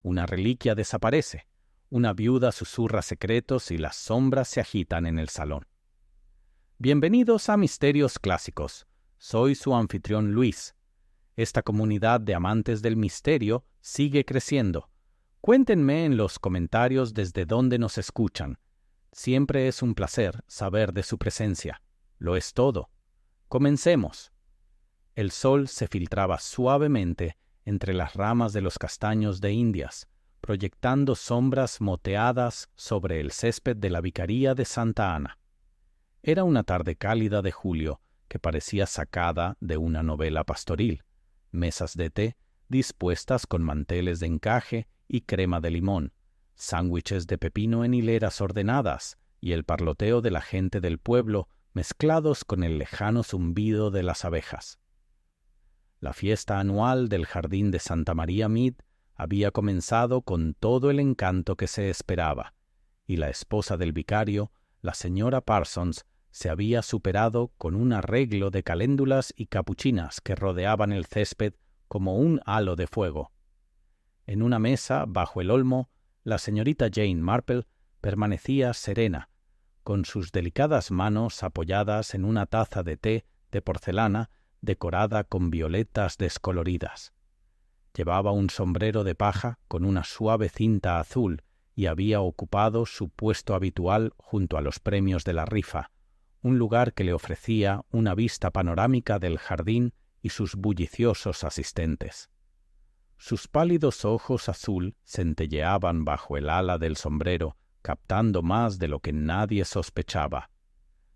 Una reliquia desaparece. Una viuda susurra secretos y las sombras se agitan en el salón. Bienvenidos a Misterios Clásicos. Soy su anfitrión Luis. Esta comunidad de amantes del misterio sigue creciendo. Cuéntenme en los comentarios desde dónde nos escuchan. Siempre es un placer saber de su presencia. Lo es todo. Comencemos. El sol se filtraba suavemente entre las ramas de los castaños de Indias, proyectando sombras moteadas sobre el césped de la vicaría de Santa Ana. Era una tarde cálida de julio que parecía sacada de una novela pastoril. Mesas de té dispuestas con manteles de encaje y crema de limón, sándwiches de pepino en hileras ordenadas y el parloteo de la gente del pueblo mezclados con el lejano zumbido de las abejas. La fiesta anual del Jardín de Santa María Mead había comenzado con todo el encanto que se esperaba, y la esposa del vicario, la señora Parsons, se había superado con un arreglo de caléndulas y capuchinas que rodeaban el césped como un halo de fuego. En una mesa, bajo el olmo, la señorita Jane Marple permanecía serena, con sus delicadas manos apoyadas en una taza de té de porcelana decorada con violetas descoloridas. Llevaba un sombrero de paja con una suave cinta azul y había ocupado su puesto habitual junto a los premios de la rifa, un lugar que le ofrecía una vista panorámica del jardín y sus bulliciosos asistentes. Sus pálidos ojos azul centelleaban bajo el ala del sombrero, captando más de lo que nadie sospechaba.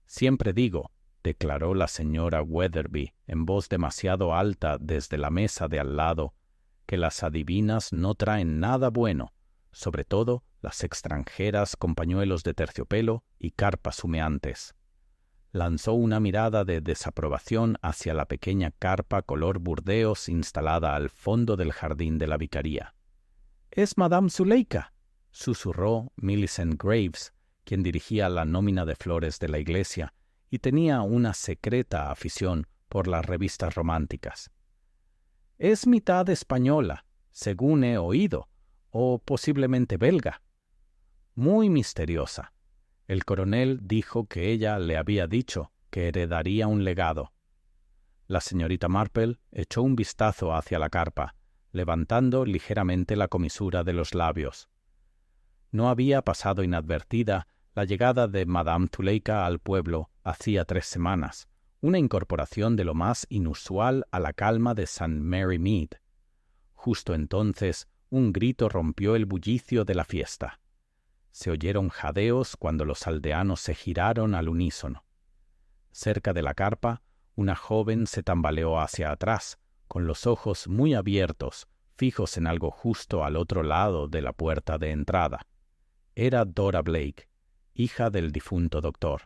«Siempre digo», declaró la señora Weatherby en voz demasiado alta desde la mesa de al lado, «que las adivinas no traen nada bueno, sobre todo las extranjeras con pañuelos de terciopelo y carpas humeantes». Lanzó una mirada de desaprobación hacia la pequeña carpa color burdeos instalada al fondo del jardín de la vicaría. «Es Madame Zuleika», susurró Millicent Graves, quien dirigía la nómina de flores de la iglesia y tenía una secreta afición por las revistas románticas. «Es mitad española, según he oído, o posiblemente belga. Muy misteriosa. El coronel dijo que ella le había dicho que heredaría un legado». La señorita Marple echó un vistazo hacia la carpa, levantando ligeramente la comisura de los labios. No había pasado inadvertida la llegada de Madame Zuleika al pueblo hacía 3 semanas, una incorporación de lo más inusual a la calma de St. Mary Mead. Justo entonces, un grito rompió el bullicio de la fiesta. Se oyeron jadeos cuando los aldeanos se giraron al unísono. Cerca de la carpa, una joven se tambaleó hacia atrás, con los ojos muy abiertos, fijos en algo justo al otro lado de la puerta de entrada. Era Dora Blake, hija del difunto doctor.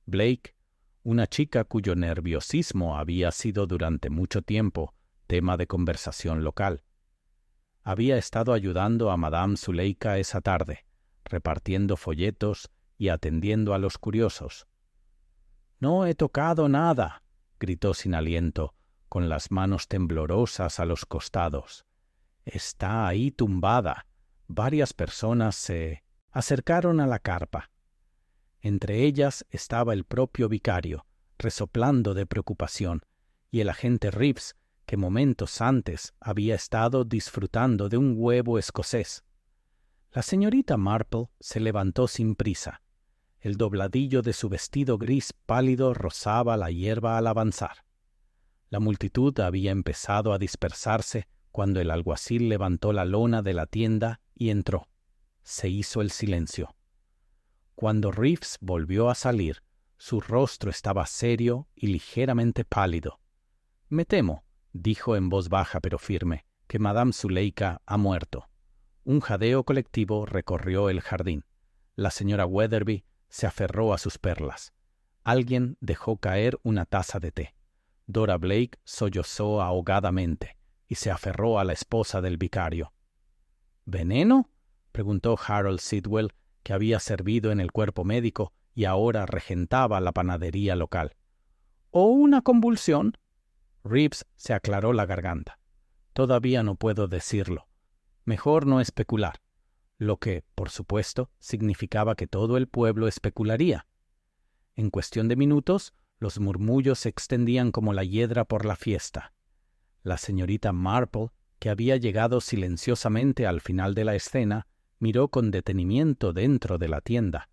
Blake, una chica cuyo nerviosismo había sido durante mucho tiempo tema de conversación local. Había estado ayudando a Madame Zuleika esa tarde, repartiendo folletos y atendiendo a los curiosos. «No he tocado nada», gritó sin aliento, con las manos temblorosas a los costados. «Está ahí tumbada». Varias personas se acercaron a la carpa. Entre ellas estaba el propio vicario, resoplando de preocupación, y el agente Reeves, que momentos antes había estado disfrutando de un huevo escocés. La señorita Marple se levantó sin prisa. El dobladillo de su vestido gris pálido rozaba la hierba al avanzar. La multitud había empezado a dispersarse cuando el alguacil levantó la lona de la tienda y entró. Se hizo el silencio. Cuando Reeves volvió a salir, su rostro estaba serio y ligeramente pálido. «Me temo», dijo en voz baja pero firme, «que Madame Zuleika ha muerto». Un jadeo colectivo recorrió el jardín. La señora Weatherby se aferró a sus perlas. Alguien dejó caer una taza de té. Dora Blake sollozó ahogadamente y se aferró a la esposa del vicario. «¿Veneno?», preguntó Harold Sidwell, que había servido en el cuerpo médico y ahora regentaba la panadería local. «¿O una convulsión?». Reeves se aclaró la garganta. «Todavía no puedo decirlo. mejor no especular, lo que, por supuesto, significaba que todo el pueblo especularía. En cuestión de minutos, los murmullos se extendían como la hiedra por la fiesta. La señorita Marple, que había llegado silenciosamente al final de la escena, miró con detenimiento dentro de la tienda.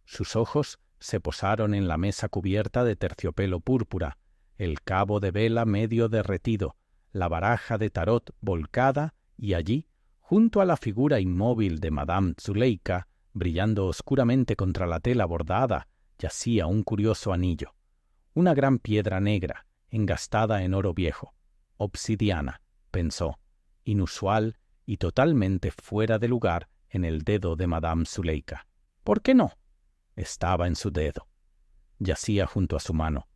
Sus ojos se posaron en la mesa cubierta de terciopelo púrpura, el cabo de vela medio derretido, la baraja de tarot volcada y allí, junto a la figura inmóvil de Madame Zuleika, brillando oscuramente contra la tela bordada, yacía un curioso anillo, una gran piedra negra, engastada en oro viejo, obsidiana, pensó, inusual y totalmente fuera de lugar en el dedo de Madame Zuleika. ¿Por qué no? Estaba en su dedo. Yacía junto a su mano,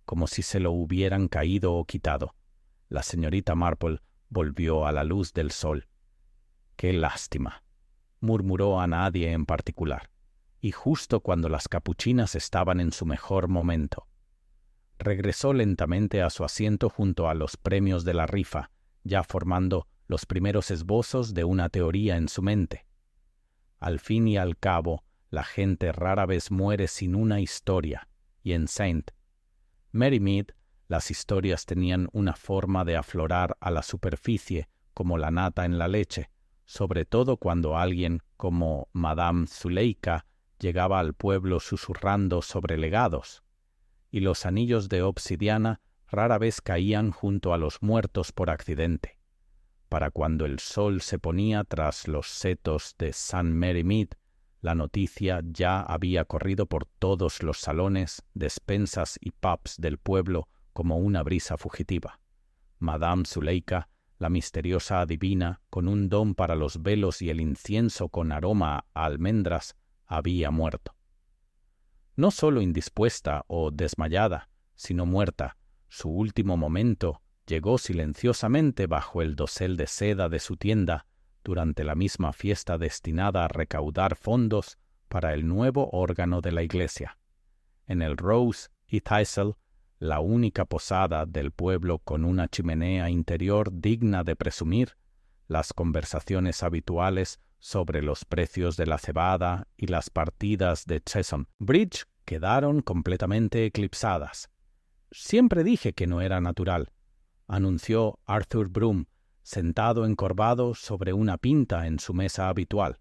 como si se lo hubieran caído o quitado. La señorita Marple volvió a la luz del sol. «Qué lástima», murmuró a nadie en particular, y justo cuando las capuchinas estaban en su mejor momento. Regresó lentamente a su asiento junto a los premios de la rifa, ya formando los primeros esbozos de una teoría en su mente. Al fin y al cabo, la gente rara vez muere sin una historia, y en St. Mary Mead las historias tenían una forma de aflorar a la superficie como la nata en la leche, sobre todo cuando alguien como Madame Zuleika llegaba al pueblo susurrando sobre legados, y los anillos de obsidiana rara vez caían junto a los muertos por accidente. Para cuando el sol se ponía tras los setos de St. Mary Mead, la noticia ya había corrido por todos los salones, despensas y pubs del pueblo como una brisa fugitiva. Madame Zuleika, la misteriosa adivina, con un don para los velos y el incienso con aroma a almendras, había muerto. No solo indispuesta o desmayada, sino muerta, su último momento llegó silenciosamente bajo el dosel de seda de su tienda, durante la misma fiesta destinada a recaudar fondos para el nuevo órgano de la iglesia. En el Rose y Thistle, la única posada del pueblo con una chimenea interior digna de presumir, las conversaciones habituales sobre los precios de la cebada y las partidas de Chesham Bridge quedaron completamente eclipsadas. «Siempre dije que no era natural», anunció Arthur Broom, sentado encorvado sobre una pinta en su mesa habitual.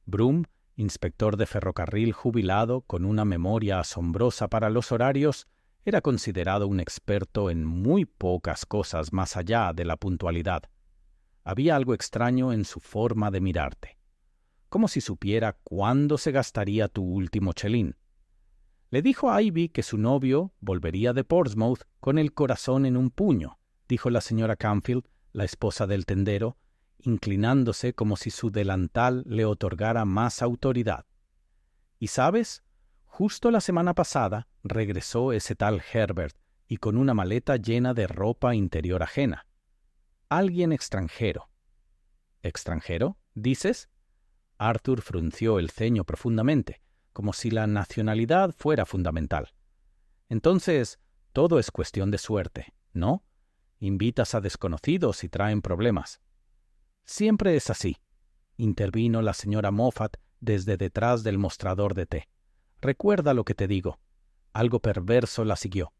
Broom, inspector de ferrocarril jubilado con una memoria asombrosa para los horarios, era considerado un experto en muy pocas cosas más allá de la puntualidad. Había algo extraño en su forma de mirarte, como si supiera cuándo se gastaría tu último chelín. Le dijo a Ivy que su novio volvería de Portsmouth con el corazón en un puño, dijo la señora Canfield, la esposa del tendero, inclinándose como si su delantal le otorgara más autoridad. «¿Y sabes? Justo la semana pasada regresó ese tal Herbert y con una maleta llena de ropa interior ajena. Alguien extranjero». «¿Extranjero? ¿Dices?» Arthur frunció el ceño profundamente, como si la nacionalidad fuera fundamental. «Entonces, todo es cuestión de suerte, ¿no? Invitas a desconocidos y traen problemas». «Siempre es así», intervino la señora Moffat desde detrás del mostrador de té. «Recuerda lo que te digo». Algo perverso la siguió.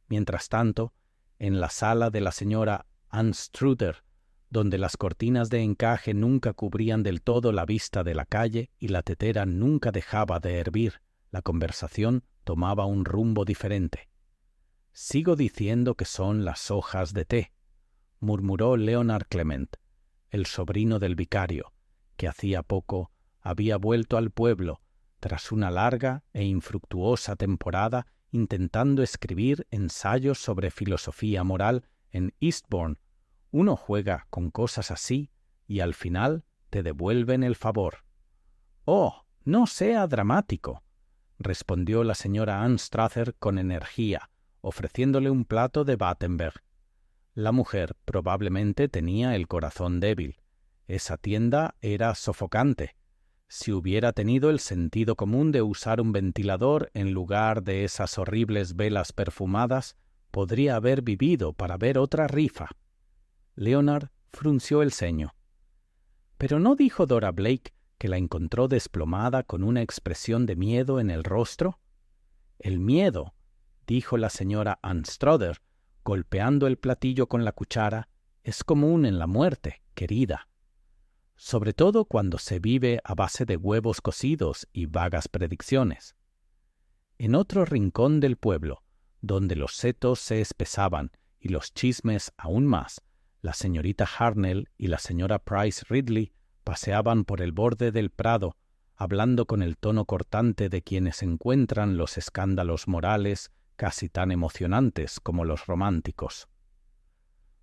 Mientras tanto, en la sala de la señora Anstruther, donde las cortinas de encaje nunca cubrían del todo la vista de la calle y la tetera nunca dejaba de hervir, la conversación tomaba un rumbo diferente. «Sigo diciendo que son las hojas de té», murmuró Leonard Clement, el sobrino del vicario, que hacía poco había vuelto al pueblo tras una larga e infructuosa temporada intentando escribir ensayos sobre filosofía moral en Eastbourne. Uno juega con cosas así y al final te devuelven el favor. «Oh, no sea dramático», respondió la señora Anstruther con energía, ofreciéndole un plato de Battenberg. La mujer probablemente tenía el corazón débil. Esa tienda era sofocante. Si hubiera tenido el sentido común de usar un ventilador en lugar de esas horribles velas perfumadas, podría haber vivido para ver otra rifa. Leonard frunció el ceño. Pero ¿no dijo Dora Blake que la encontró desplomada con una expresión de miedo en el rostro? El miedo, dijo la señora Anstruther, golpeando el platillo con la cuchara, es común en la muerte, querida. Sobre todo cuando se vive a base de huevos cocidos y vagas predicciones. En otro rincón del pueblo, donde los setos se espesaban y los chismes aún más, la señorita Hartnell y la señora Price Ridley paseaban por el borde del prado, hablando con el tono cortante de quienes encuentran los escándalos morales casi tan emocionantes como los románticos.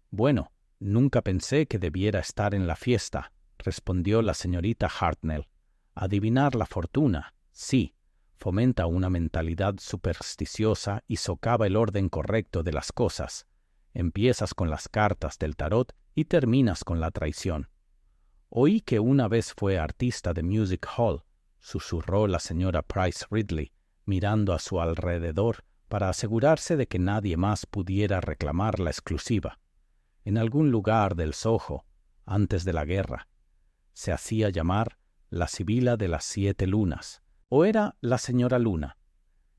«Bueno, nunca pensé que debiera estar en la fiesta», respondió la señorita Hartnell. «Adivinar la fortuna, sí, fomenta una mentalidad supersticiosa y socava el orden correcto de las cosas. Empiezas con las cartas del tarot y terminas con la traición. Oí que una vez fue artista de music hall», susurró la señora Price Ridley, mirando a su alrededor para asegurarse de que nadie más pudiera reclamar la exclusiva. «En algún lugar del Soho, antes de la guerra. Se hacía llamar la Sibila de las 7 lunas, o era la señora Luna.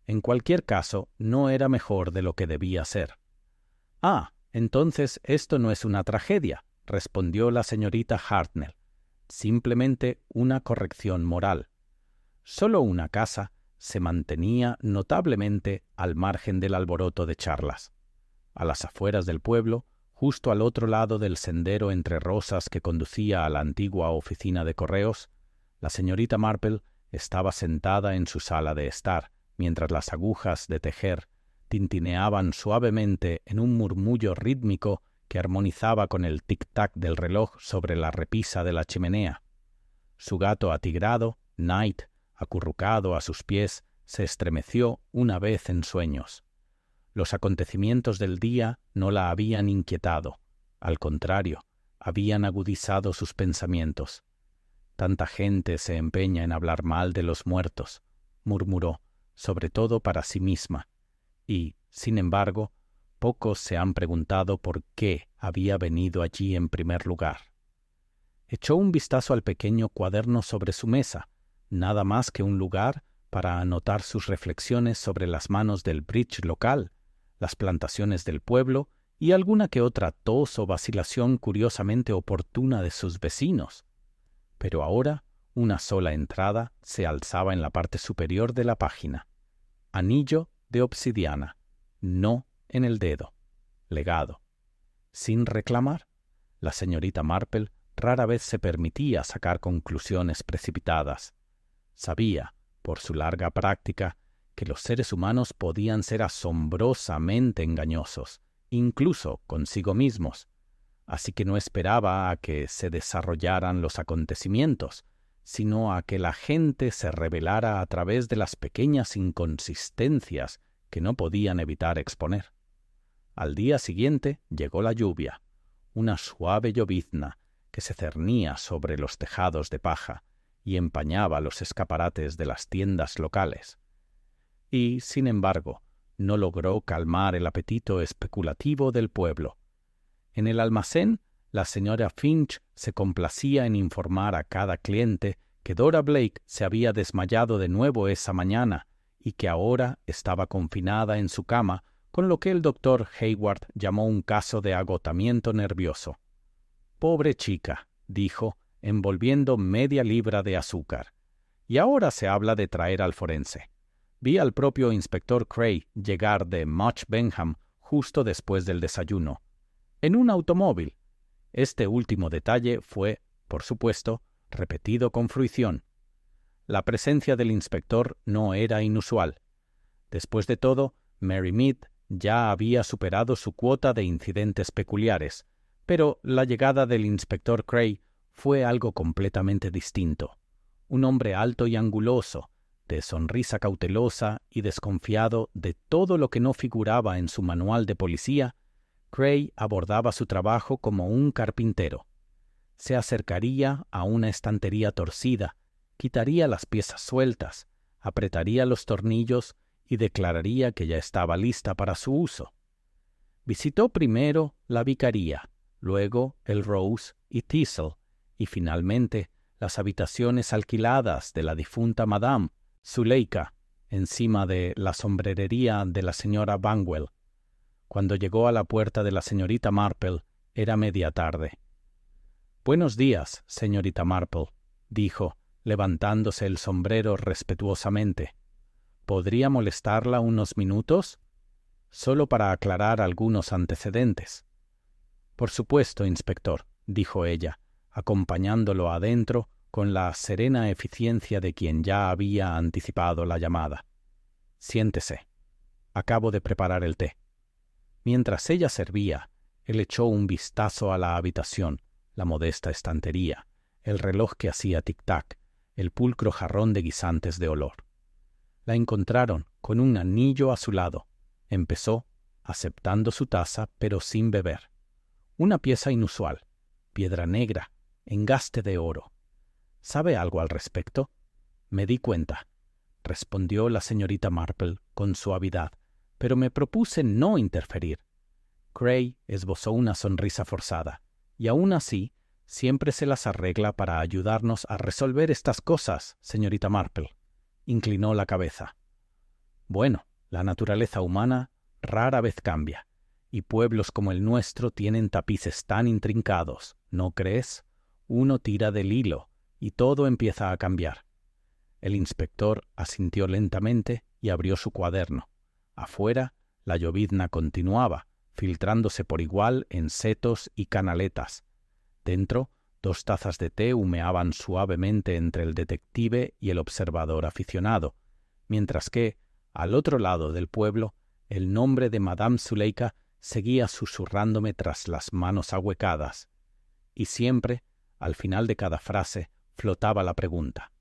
En cualquier caso, no era mejor de lo que debía ser». «Ah, entonces esto no es una tragedia», respondió la señorita Hartnell. «Simplemente una corrección moral. Solo una casa se mantenía notablemente al margen del alboroto de charlas. A las afueras del pueblo, justo al otro lado del sendero entre rosas que conducía a la antigua oficina de correos, la señorita Marple estaba sentada en su sala de estar, mientras las agujas de tejer tintineaban suavemente en un murmullo rítmico que armonizaba con el tic-tac del reloj sobre la repisa de la chimenea. Su gato atigrado, Knight, acurrucado a sus pies, se estremeció una vez en sueños. Los acontecimientos del día no la habían inquietado. Al contrario, habían agudizado sus pensamientos. «Tanta gente se empeña en hablar mal de los muertos», murmuró, sobre todo para sí misma. Y, sin embargo, pocos se han preguntado por qué había venido allí en primer lugar. Echó un vistazo al pequeño cuaderno sobre su mesa, nada más que un lugar para anotar sus reflexiones sobre las manos del bridge local, las plantaciones del pueblo y alguna que otra tos o vacilación curiosamente oportuna de sus vecinos. Pero ahora una sola entrada se alzaba en la parte superior de la página. «Anillo de obsidiana, no en el dedo. Legado». Sin reclamar, la señorita Marple rara vez se permitía sacar conclusiones precipitadas. Sabía, por su larga práctica, que los seres humanos podían ser asombrosamente engañosos, incluso consigo mismos, así que no esperaba a que se desarrollaran los acontecimientos, sino a que la gente se revelara a través de las pequeñas inconsistencias que no podían evitar exponer. Al día siguiente llegó la lluvia, una suave llovizna que se cernía sobre los tejados de paja y empañaba los escaparates de las tiendas locales. Y, sin embargo, no logró calmar el apetito especulativo del pueblo. En el almacén, la señora Finch se complacía en informar a cada cliente que Dora Blake se había desmayado de nuevo esa mañana y que ahora estaba confinada en su cama, con lo que el doctor Hayward llamó un caso de agotamiento nervioso. «Pobre chica», dijo, envolviendo media libra de azúcar. «Y ahora se habla de traer al forense. Vi al propio inspector Cray llegar de Much Benham justo después del desayuno, en un automóvil. Este último detalle fue, por supuesto, repetido con fruición. La presencia del inspector no era inusual. Después de todo, Mary Mead ya había superado su cuota de incidentes peculiares, pero la llegada del inspector Cray fue algo completamente distinto. Un hombre alto y anguloso, de sonrisa cautelosa y desconfiado de todo lo que no figuraba en su manual de policía, Cray abordaba su trabajo como un carpintero. Se acercaría a una estantería torcida, quitaría las piezas sueltas, apretaría los tornillos y declararía que ya estaba lista para su uso. Visitó primero la Vicaría, luego el Rose y Thistle, y finalmente las habitaciones alquiladas de la difunta Madame Zuleika, encima de la sombrerería de la señora Banwell. Cuando llegó a la puerta de la señorita Marple, era media tarde. «Buenos días, señorita Marple», dijo, levantándose el sombrero respetuosamente. «¿Podría molestarla unos minutos? Solo para aclarar algunos antecedentes». «Por supuesto, inspector», dijo ella, acompañándolo adentro con la serena eficiencia de quien ya había anticipado la llamada. «Siéntese. Acabo de preparar el té». Mientras ella servía, él echó un vistazo a la habitación, la modesta estantería, el reloj que hacía tic-tac, el pulcro jarrón de guisantes de olor. La encontraron con un anillo a su lado. Empezó, aceptando su taza, pero sin beber. Una pieza inusual, piedra negra, engaste de oro. ¿Sabe algo al respecto? Me di cuenta, respondió la señorita Marple con suavidad, pero me propuse no interferir. Gray esbozó una sonrisa forzada, y aún así, siempre se las arregla para ayudarnos a resolver estas cosas, señorita Marple. Inclinó la cabeza. Bueno, la naturaleza humana rara vez cambia, y pueblos como el nuestro tienen tapices tan intrincados, ¿no crees? Uno tira del hilo, y todo empieza a cambiar. El inspector asintió lentamente y abrió su cuaderno. Afuera, la llovizna continuaba, filtrándose por igual en setos y canaletas. Dentro, 2 tazas de té humeaban suavemente entre el detective y el observador aficionado, mientras que, al otro lado del pueblo, el nombre de Madame Zuleika seguía susurrándome tras las manos ahuecadas. Y siempre, al final de cada frase, flotaba la pregunta: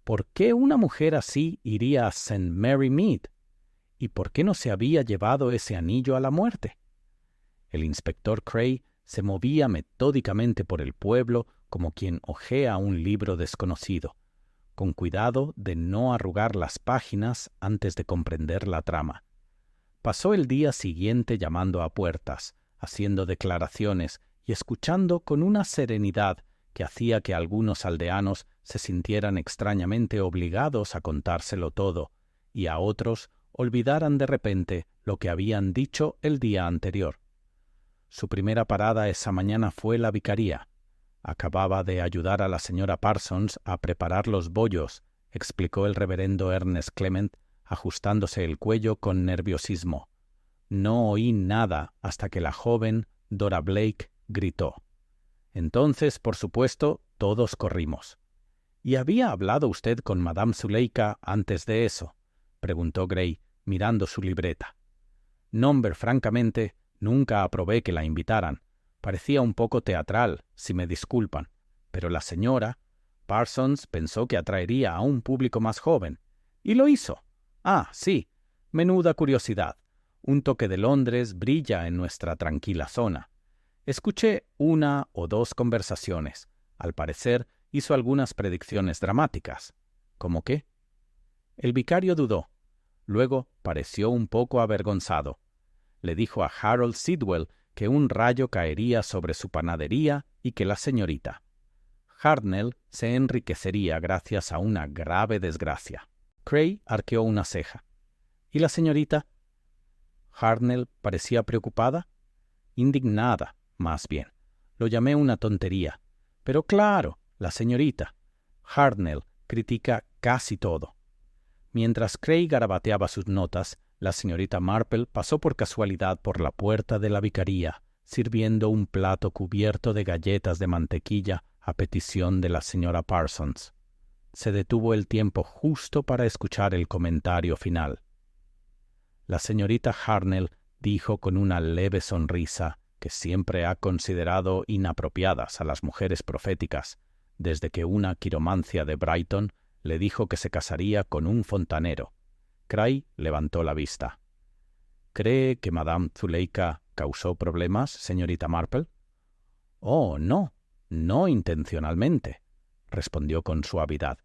¿por qué una mujer así iría a St. Mary Mead? ¿Y por qué no se había llevado ese anillo a la muerte? El inspector Gray se movía metódicamente por el pueblo como quien hojea un libro desconocido, con cuidado de no arrugar las páginas antes de comprender la trama. Pasó el día siguiente llamando a puertas, haciendo declaraciones y escuchando con una serenidad que hacía que algunos aldeanos se sintieran extrañamente obligados a contárselo todo, y a otros olvidaran de repente lo que habían dicho el día anterior. Su primera parada esa mañana fue la vicaría. Acababa de ayudar a la señora Parsons a preparar los bollos, explicó el reverendo Ernest Clement, ajustándose el cuello con nerviosismo. No oí nada hasta que la joven Dora Blake gritó. Entonces, por supuesto, todos corrimos. ¿Y había hablado usted con Madame Zuleika antes de eso?, preguntó Gray, mirando su libreta. No, francamente, nunca aprobé que la invitaran. Parecía un poco teatral, si me disculpan, pero la señora Parsons pensó que atraería a un público más joven. Y lo hizo. Ah, sí, menuda curiosidad. Un toque de Londres brilla en nuestra tranquila zona. Escuché 1 o 2 conversaciones. Al parecer, hizo algunas predicciones dramáticas. ¿Cómo qué? El vicario dudó. Luego pareció un poco avergonzado. Le dijo a Harold Sidwell que un rayo caería sobre su panadería y que la señorita Hartnell se enriquecería gracias a una grave desgracia. Gray arqueó una ceja. ¿Y la señorita? Hartnell parecía preocupada. Indignada, más bien. Lo llamé una tontería. Pero claro, la señorita Hartnell critica casi todo. Mientras Gray garabateaba sus notas, la señorita Marple pasó por casualidad por la puerta de la vicaría, sirviendo un plato cubierto de galletas de mantequilla a petición de la señora Parsons. Se detuvo el tiempo justo para escuchar el comentario final. La señorita Hartnell dijo con una leve sonrisa que siempre ha considerado inapropiadas a las mujeres proféticas, desde que una quiromancia de Brighton le dijo que se casaría con un fontanero. Gray levantó la vista. ¿Cree que Madame Zuleika causó problemas, señorita Marple? Oh, no intencionalmente, respondió con suavidad.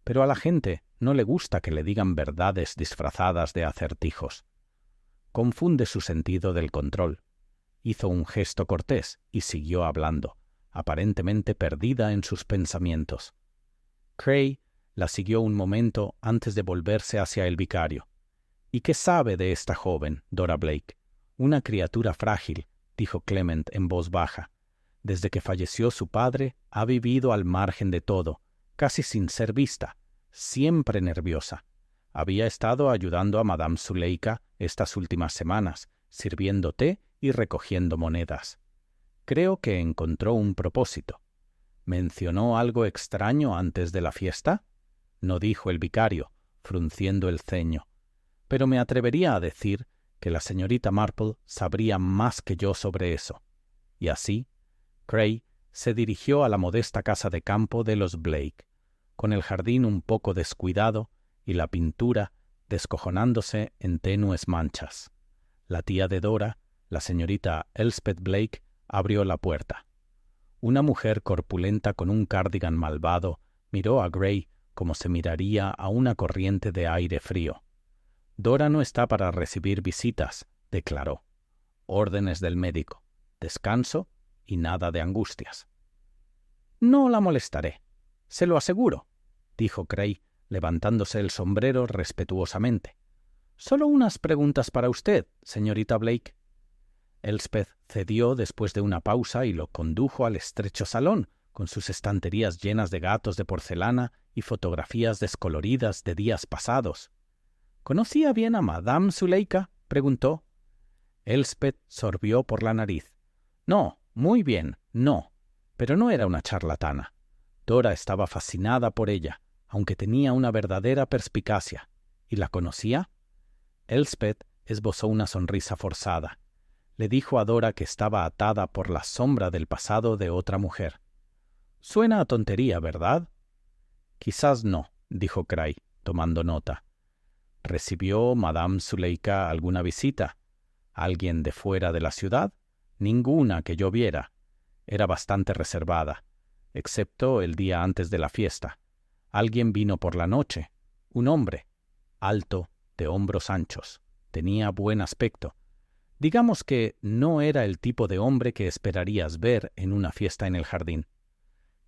Pero a la gente no le gusta que le digan verdades disfrazadas de acertijos. Confunde su sentido del control. Hizo un gesto cortés y siguió hablando, aparentemente perdida en sus pensamientos. Cray la siguió un momento antes de volverse hacia el vicario. —¿Y qué sabe de esta joven, Dora Blake? Una criatura frágil —dijo Clement en voz baja. Desde que falleció su padre, ha vivido al margen de todo, casi sin ser vista, siempre nerviosa. Había estado ayudando a Madame Zuleika estas últimas semanas, sirviendo té y recogiendo monedas. Creo que encontró un propósito. ¿Mencionó algo extraño antes de la fiesta? No, dijo el vicario, frunciendo el ceño. Pero me atrevería a decir que la señorita Marple sabría más que yo sobre eso. Y así, Cray se dirigió a la modesta casa de campo de los Blake, con el jardín un poco descuidado y la pintura descojonándose en tenues manchas. La tía de Dora, la señorita Elspeth Blake, abrió la puerta. Una mujer corpulenta con un cardigan malvado miró a Gray como se miraría a una corriente de aire frío. «Dora no está para recibir visitas», declaró. «Órdenes del médico, descanso y nada de angustias». «No la molestaré, se lo aseguro», dijo Cray, levantándose el sombrero respetuosamente. «Solo unas preguntas para usted, señorita Blake». Elspeth cedió después de una pausa y lo condujo al estrecho salón, con sus estanterías llenas de gatos de porcelana y fotografías descoloridas de días pasados. —¿Conocía bien a Madame Zuleika? —preguntó. Elspeth sorbió por la nariz. —No, muy bien, no. Pero no era una charlatana. Dora estaba fascinada por ella, aunque tenía una verdadera perspicacia. ¿Y la conocía? Elspeth esbozó una sonrisa forzada. Le dijo a Dora que estaba atada por la sombra del pasado de otra mujer. —Suena a tontería, ¿verdad? —Quizás no —dijo Cray, tomando nota. —¿Recibió Madame Zuleika alguna visita? ¿Alguien de fuera de la ciudad? Ninguna que yo viera. Era bastante reservada, excepto el día antes de la fiesta. Alguien vino por la noche. Un hombre, alto, de hombros anchos. Tenía buen aspecto. Digamos que no era el tipo de hombre que esperarías ver en una fiesta en el jardín.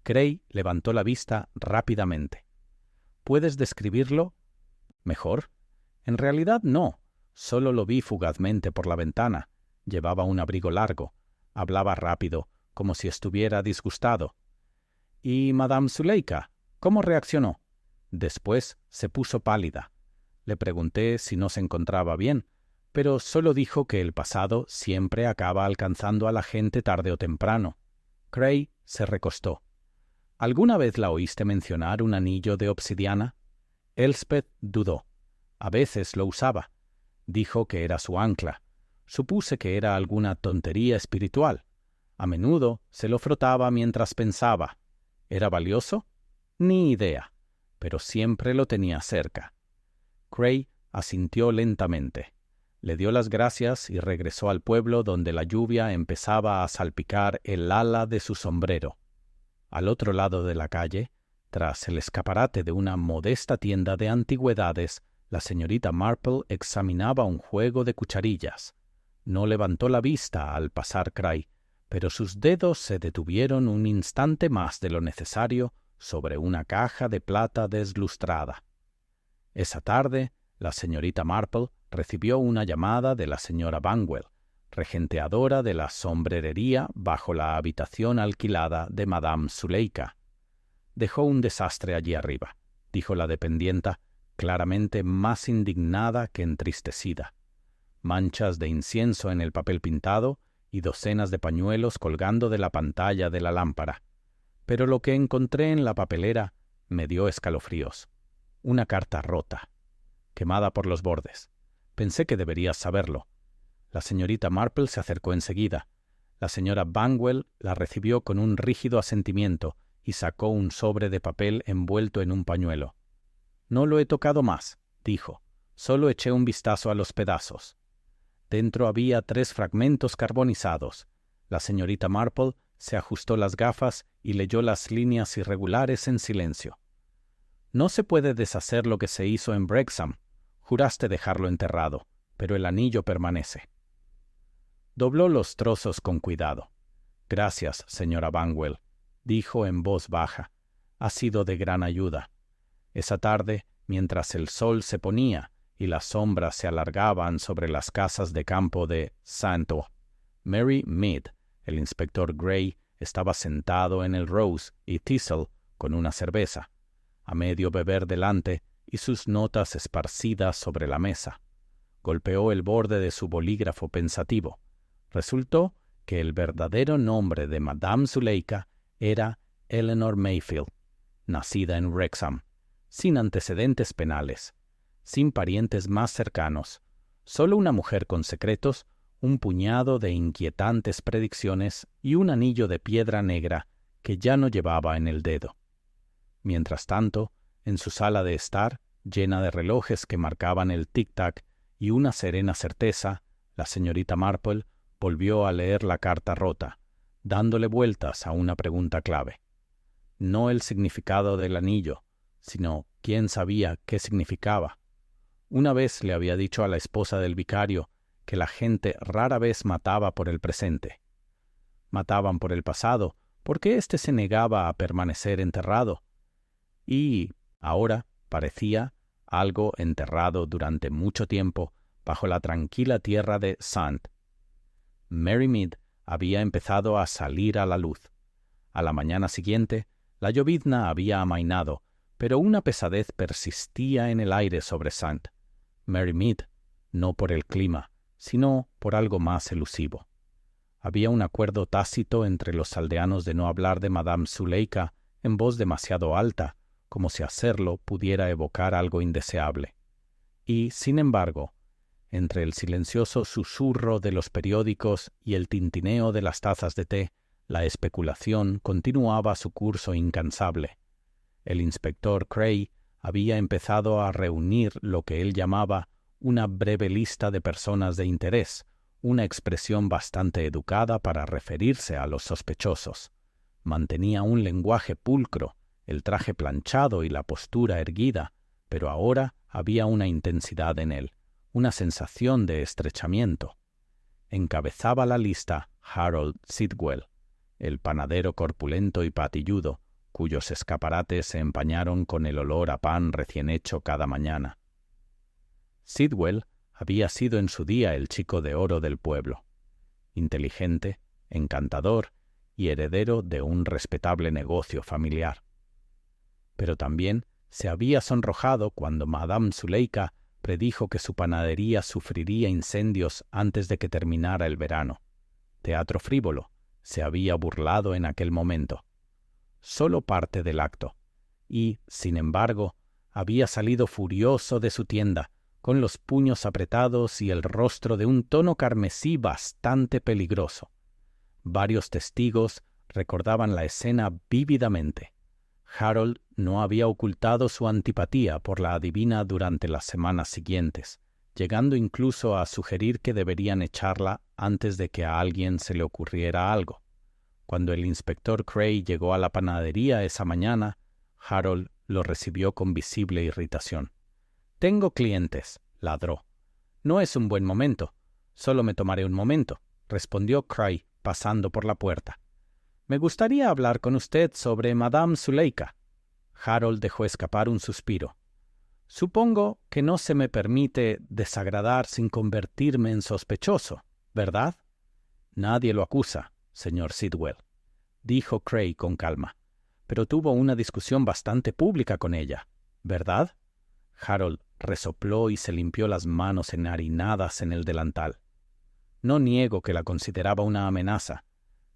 Cray levantó la vista rápidamente. ¿Puedes describirlo? ¿Mejor? En realidad no. Solo lo vi fugazmente por la ventana. Llevaba un abrigo largo. Hablaba rápido, como si estuviera disgustado. ¿Y Madame Zuleika? ¿Cómo reaccionó? Después se puso pálida. Le pregunté si no se encontraba bien, pero solo dijo que el pasado siempre acaba alcanzando a la gente tarde o temprano. Cray se recostó. ¿Alguna vez la oíste mencionar un anillo de obsidiana? Elspeth dudó. A veces lo usaba. Dijo que era su ancla. Supuse que era alguna tontería espiritual. A menudo se lo frotaba mientras pensaba. ¿Era valioso? Ni idea, pero siempre lo tenía cerca. Cray asintió lentamente. Le dio las gracias y regresó al pueblo donde la lluvia empezaba a salpicar el ala de su sombrero. Al otro lado de la calle, tras el escaparate de una modesta tienda de antigüedades, la señorita Marple examinaba un juego de cucharillas. No levantó la vista al pasar Cray, pero sus dedos se detuvieron un instante más de lo necesario sobre una caja de plata deslustrada. Esa tarde, la señorita Marple recibió una llamada de la señora Banwell, regenteadora de la sombrerería bajo la habitación alquilada de Madame Zuleika. «Dejó un desastre allí arriba», dijo la dependienta, claramente más indignada que entristecida. Manchas de incienso en el papel pintado y docenas de pañuelos colgando de la pantalla de la lámpara. Pero lo que encontré en la papelera me dio escalofríos. Una carta rota, quemada por los bordes. Pensé que deberías saberlo. La señorita Marple se acercó enseguida. La señora Banwell la recibió con un rígido asentimiento y sacó un sobre de papel envuelto en un pañuelo. «No lo he tocado más», dijo. «Solo eché un vistazo a los pedazos». Dentro había 3 fragmentos carbonizados. La señorita Marple se ajustó las gafas y leyó las líneas irregulares en silencio. «No se puede deshacer lo que se hizo en Brexham. Juraste dejarlo enterrado, pero el anillo permanece». Dobló los trozos con cuidado. Gracias, señora Banwell, dijo en voz baja. Ha sido de gran ayuda. Esa tarde, mientras el sol se ponía y las sombras se alargaban sobre las casas de campo de St. Mary Mead, el inspector Gray, estaba sentado en el Rose y Thistle con una cerveza, a medio beber delante y sus notas esparcidas sobre la mesa. Golpeó el borde de su bolígrafo pensativo. Resultó que el verdadero nombre de Madame Zuleika era Eleanor Mayfield, nacida en Wrexham, sin antecedentes penales, sin parientes más cercanos, solo una mujer con secretos, un puñado de inquietantes predicciones y un anillo de piedra negra que ya no llevaba en el dedo. Mientras tanto, en su sala de estar, llena de relojes que marcaban el tic-tac y una serena certeza, la señorita Marple volvió a leer la carta rota, dándole vueltas a una pregunta clave. No el significado del anillo, sino quién sabía qué significaba. Una vez le había dicho a la esposa del vicario que la gente rara vez mataba por el presente. Mataban por el pasado, porque éste se negaba a permanecer enterrado. Y ahora parecía algo enterrado durante mucho tiempo bajo la tranquila tierra de St. Mary Mead había empezado a salir a la luz. A la mañana siguiente, la llovizna había amainado, pero una pesadez persistía en el aire sobre St. Mary Mead, no por el clima, sino por algo más elusivo. Había un acuerdo tácito entre los aldeanos de no hablar de Madame Zuleika en voz demasiado alta, como si hacerlo pudiera evocar algo indeseable. Y, sin embargo, entre el silencioso susurro de los periódicos y el tintineo de las tazas de té, la especulación continuaba su curso incansable. El inspector Gray había empezado a reunir lo que él llamaba una breve lista de personas de interés, una expresión bastante educada para referirse a los sospechosos. Mantenía un lenguaje pulcro, el traje planchado y la postura erguida, pero ahora había una intensidad en él, una sensación de estrechamiento. Encabezaba la lista Harold Sidwell, el panadero corpulento y patilludo, cuyos escaparates se empañaron con el olor a pan recién hecho cada mañana. Sidwell había sido en su día el chico de oro del pueblo, inteligente, encantador y heredero de un respetable negocio familiar. Pero también se había sonrojado cuando Madame Zuleika predijo que su panadería sufriría incendios antes de que terminara el verano. Teatro frívolo, se había burlado en aquel momento. Solo parte del acto, y, sin embargo, había salido furioso de su tienda, con los puños apretados y el rostro de un tono carmesí bastante peligroso. Varios testigos recordaban la escena vívidamente. Harold no había ocultado su antipatía por la adivina durante las semanas siguientes, llegando incluso a sugerir que deberían echarla antes de que a alguien se le ocurriera algo. Cuando el inspector Gray llegó a la panadería esa mañana, Harold lo recibió con visible irritación. «Tengo clientes», ladró. «No es un buen momento. Solo me tomaré un momento», respondió Gray, pasando por la puerta. «Me gustaría hablar con usted sobre Madame Zuleika». Harold dejó escapar un suspiro. «Supongo que no se me permite desagradar sin convertirme en sospechoso, ¿verdad?» «Nadie lo acusa, señor Sidwell», dijo Gray con calma. «Pero tuvo una discusión bastante pública con ella, ¿verdad?» Harold resopló y se limpió las manos enharinadas en el delantal. «No niego que la consideraba una amenaza.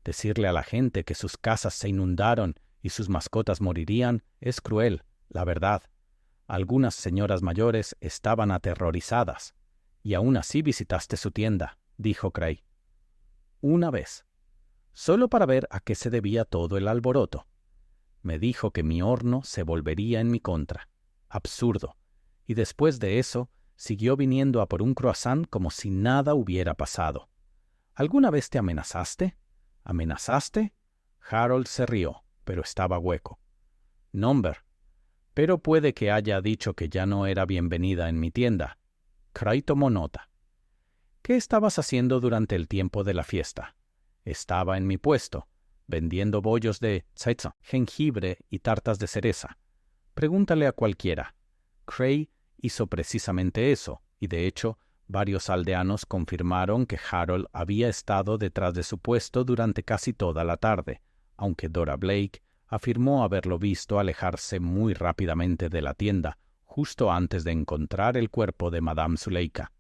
Decirle a la gente que sus casas se inundaron y sus mascotas morirían es cruel, la verdad. Algunas señoras mayores estaban aterrorizadas. Y aún así visitaste su tienda», dijo Gray. «Una vez. Solo para ver a qué se debía todo el alboroto. Me dijo que mi horno se volvería en mi contra. Absurdo. Y después de eso, siguió viniendo a por un croissant como si nada hubiera pasado. ¿Alguna vez te amenazaste? ¿Amenazaste?» Harold se rió, pero estaba hueco. «Nombre. Pero puede que haya dicho que ya no era bienvenida en mi tienda». Gray tomó nota. «¿Qué estabas haciendo durante el tiempo de la fiesta?» Estaba en mi puesto, vendiendo bollos de jengibre y tartas de cereza. Pregúntale a cualquiera. Cray hizo precisamente eso, y de hecho, varios aldeanos confirmaron que Harold había estado detrás de su puesto durante casi toda la tarde, aunque Dora Blake afirmó haberlo visto alejarse muy rápidamente de la tienda, justo antes de encontrar el cuerpo de Madame Zuleika.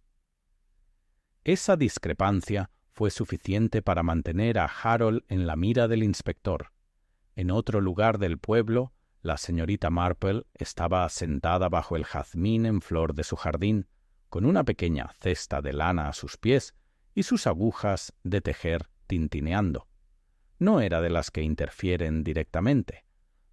Esa discrepancia fue suficiente para mantener a Harold en la mira del inspector. En otro lugar del pueblo, la señorita Marple estaba sentada bajo el jazmín en flor de su jardín, con una pequeña cesta de lana a sus pies y sus agujas de tejer tintineando. No era de las que interfieren directamente,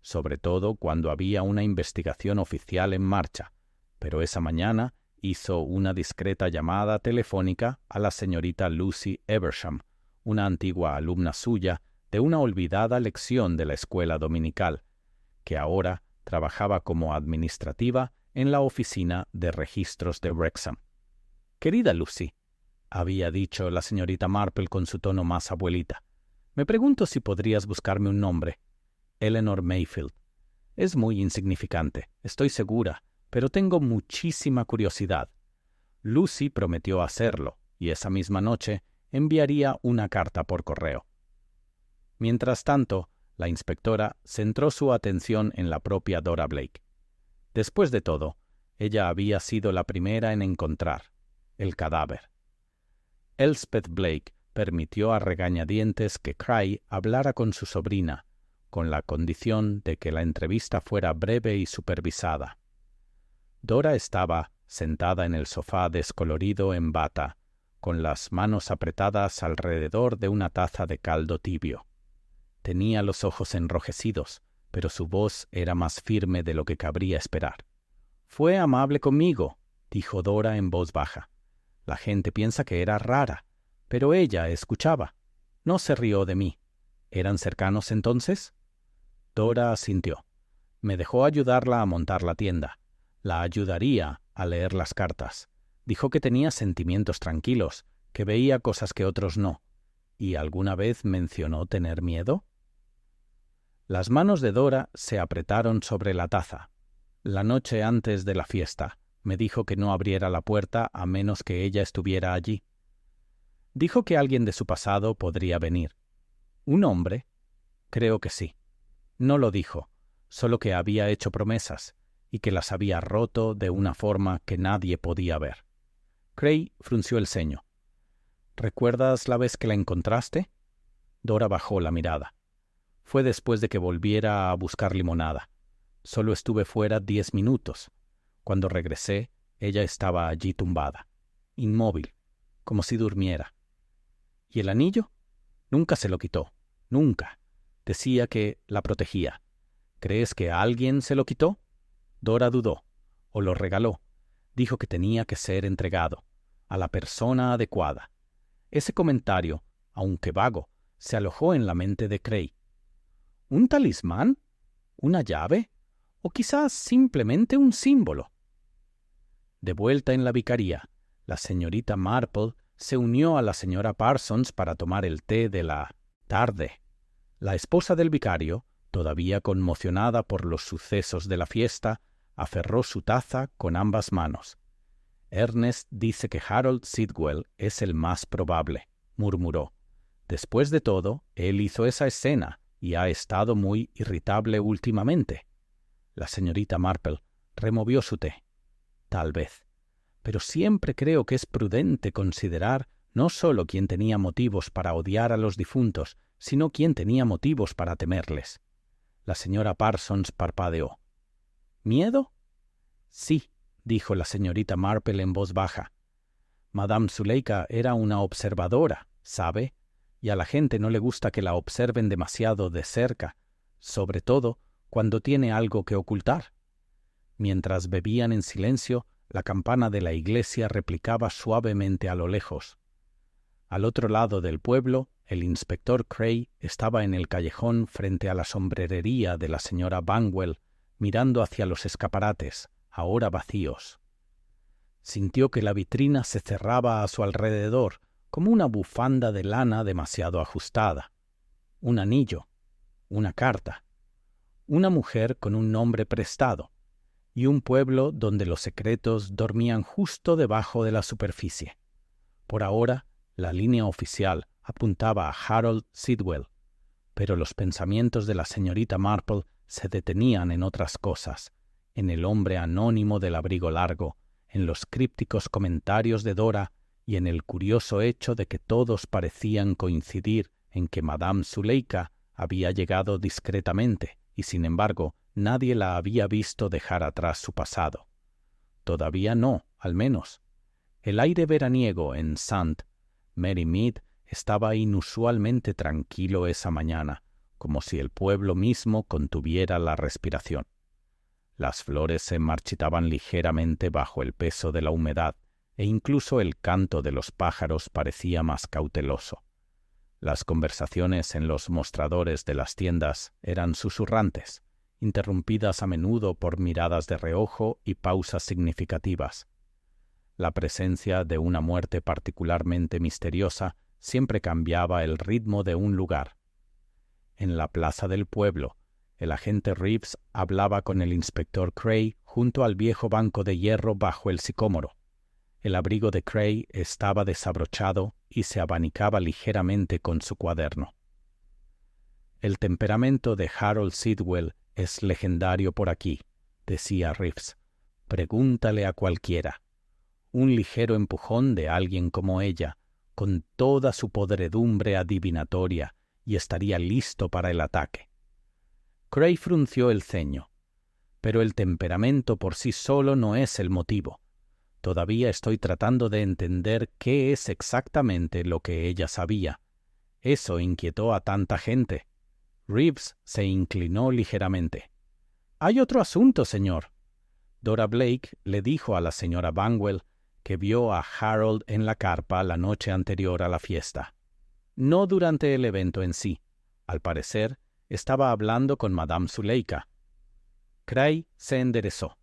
sobre todo cuando había una investigación oficial en marcha, pero esa mañana hizo una discreta llamada telefónica a la señorita Lucy Eversham, una antigua alumna suya de una olvidada lección de la escuela dominical, que ahora trabajaba como administrativa en la oficina de registros de Wrexham. «Querida Lucy», había dicho la señorita Marple con su tono más abuelita, «me pregunto si podrías buscarme un nombre. Eleanor Mayfield. Es muy insignificante, estoy segura, pero tengo muchísima curiosidad». Lucy prometió hacerlo, y esa misma noche enviaría una carta por correo. Mientras tanto, la inspectora centró su atención en la propia Dora Blake. Después de todo, ella había sido la primera en encontrar el cadáver. Elspeth Blake permitió a regañadientes que Cray hablara con su sobrina, con la condición de que la entrevista fuera breve y supervisada. Dora estaba sentada en el sofá descolorido en bata, con las manos apretadas alrededor de una taza de caldo tibio. Tenía los ojos enrojecidos, pero su voz era más firme de lo que cabría esperar. «Fue amable conmigo», dijo Dora en voz baja. «La gente piensa que era rara, pero ella escuchaba. No se rió de mí. ¿Eran cercanos entonces?» Dora asintió. «Me dejó ayudarla a montar la tienda. La ayudaría a leer las cartas. Dijo que tenía sentimientos tranquilos, que veía cosas que otros no. ¿Y alguna vez mencionó tener miedo?» Las manos de Dora se apretaron sobre la taza. «La noche antes de la fiesta, me dijo que no abriera la puerta a menos que ella estuviera allí. Dijo que alguien de su pasado podría venir. ¿Un hombre? Creo que sí. No lo dijo, solo que había hecho promesas y que las había roto de una forma que nadie podía ver». Cray frunció el ceño. «¿Recuerdas la vez que la encontraste?» Dora bajó la mirada. «Fue después de que volviera a buscar limonada. Solo estuve fuera 10 minutos. Cuando regresé, ella estaba allí tumbada, inmóvil, como si durmiera. ¿Y el anillo? Nunca se lo quitó, nunca. Decía que la protegía. ¿Crees que alguien se lo quitó?» Dora dudó, o lo regaló. Dijo que tenía que ser entregado, a la persona adecuada. Ese comentario, aunque vago, se alojó en la mente de Cray. ¿Un talismán? ¿Una llave? ¿O quizás simplemente un símbolo? De vuelta en la vicaría, la señorita Marple se unió a la señora Parsons para tomar el té de la tarde. La esposa del vicario, todavía conmocionada por los sucesos de la fiesta, aferró su taza con ambas manos. «Ernest dice que Harold Sidwell es el más probable», murmuró. «Después de todo, él hizo esa escena y ha estado muy irritable últimamente». La señorita Marple removió su té. «Tal vez. Pero siempre creo que es prudente considerar no solo quién tenía motivos para odiar a los difuntos, sino quién tenía motivos para temerles». La señora Parsons parpadeó. «¿Miedo?» «Sí», dijo la señorita Marple en voz baja. «Madame Zuleika era una observadora, ¿sabe? Y a la gente no le gusta que la observen demasiado de cerca, sobre todo cuando tiene algo que ocultar». Mientras bebían en silencio, la campana de la iglesia replicaba suavemente a lo lejos. Al otro lado del pueblo, el inspector Cray estaba en el callejón frente a la sombrerería de la señora Banwell, mirando hacia los escaparates, ahora vacíos. Sintió que la vitrina se cerraba a su alrededor, como una bufanda de lana demasiado ajustada, un anillo, una carta, una mujer con un nombre prestado, y un pueblo donde los secretos dormían justo debajo de la superficie. Por ahora, la línea oficial apuntaba a Harold Sidwell, pero los pensamientos de la señorita Marple se detenían en otras cosas, en el hombre anónimo del abrigo largo, en los crípticos comentarios de Dora y en el curioso hecho de que todos parecían coincidir en que Madame Zuleika había llegado discretamente y, sin embargo, nadie la había visto dejar atrás su pasado. Todavía no, al menos. El aire veraniego en St. Mary Mead estaba inusualmente tranquilo esa mañana, como si el pueblo mismo contuviera la respiración. Las flores se marchitaban ligeramente bajo el peso de la humedad, e incluso el canto de los pájaros parecía más cauteloso. Las conversaciones en los mostradores de las tiendas eran susurrantes, interrumpidas a menudo por miradas de reojo y pausas significativas. La presencia de una muerte particularmente misteriosa siempre cambiaba el ritmo de un lugar. En la plaza del pueblo, el agente Reeves hablaba con el inspector Cray junto al viejo banco de hierro bajo el sicómoro. El abrigo de Cray estaba desabrochado y se abanicaba ligeramente con su cuaderno. «El temperamento de Harold Sidwell es legendario por aquí», decía Reeves. «Pregúntale a cualquiera. Un ligero empujón de alguien como ella, con toda su podredumbre adivinatoria, y estaría listo para el ataque». Cray frunció el ceño. «Pero el temperamento por sí solo no es el motivo. Todavía estoy tratando de entender qué es exactamente lo que ella sabía. Eso inquietó a tanta gente». Reeves se inclinó ligeramente. «Hay otro asunto, señor». Dora Blake le dijo a la señora Banwell que vio a Harold en la carpa la noche anterior a la fiesta. No durante el evento en sí. Al parecer, estaba hablando con Madame Zuleika. Cray se enderezó.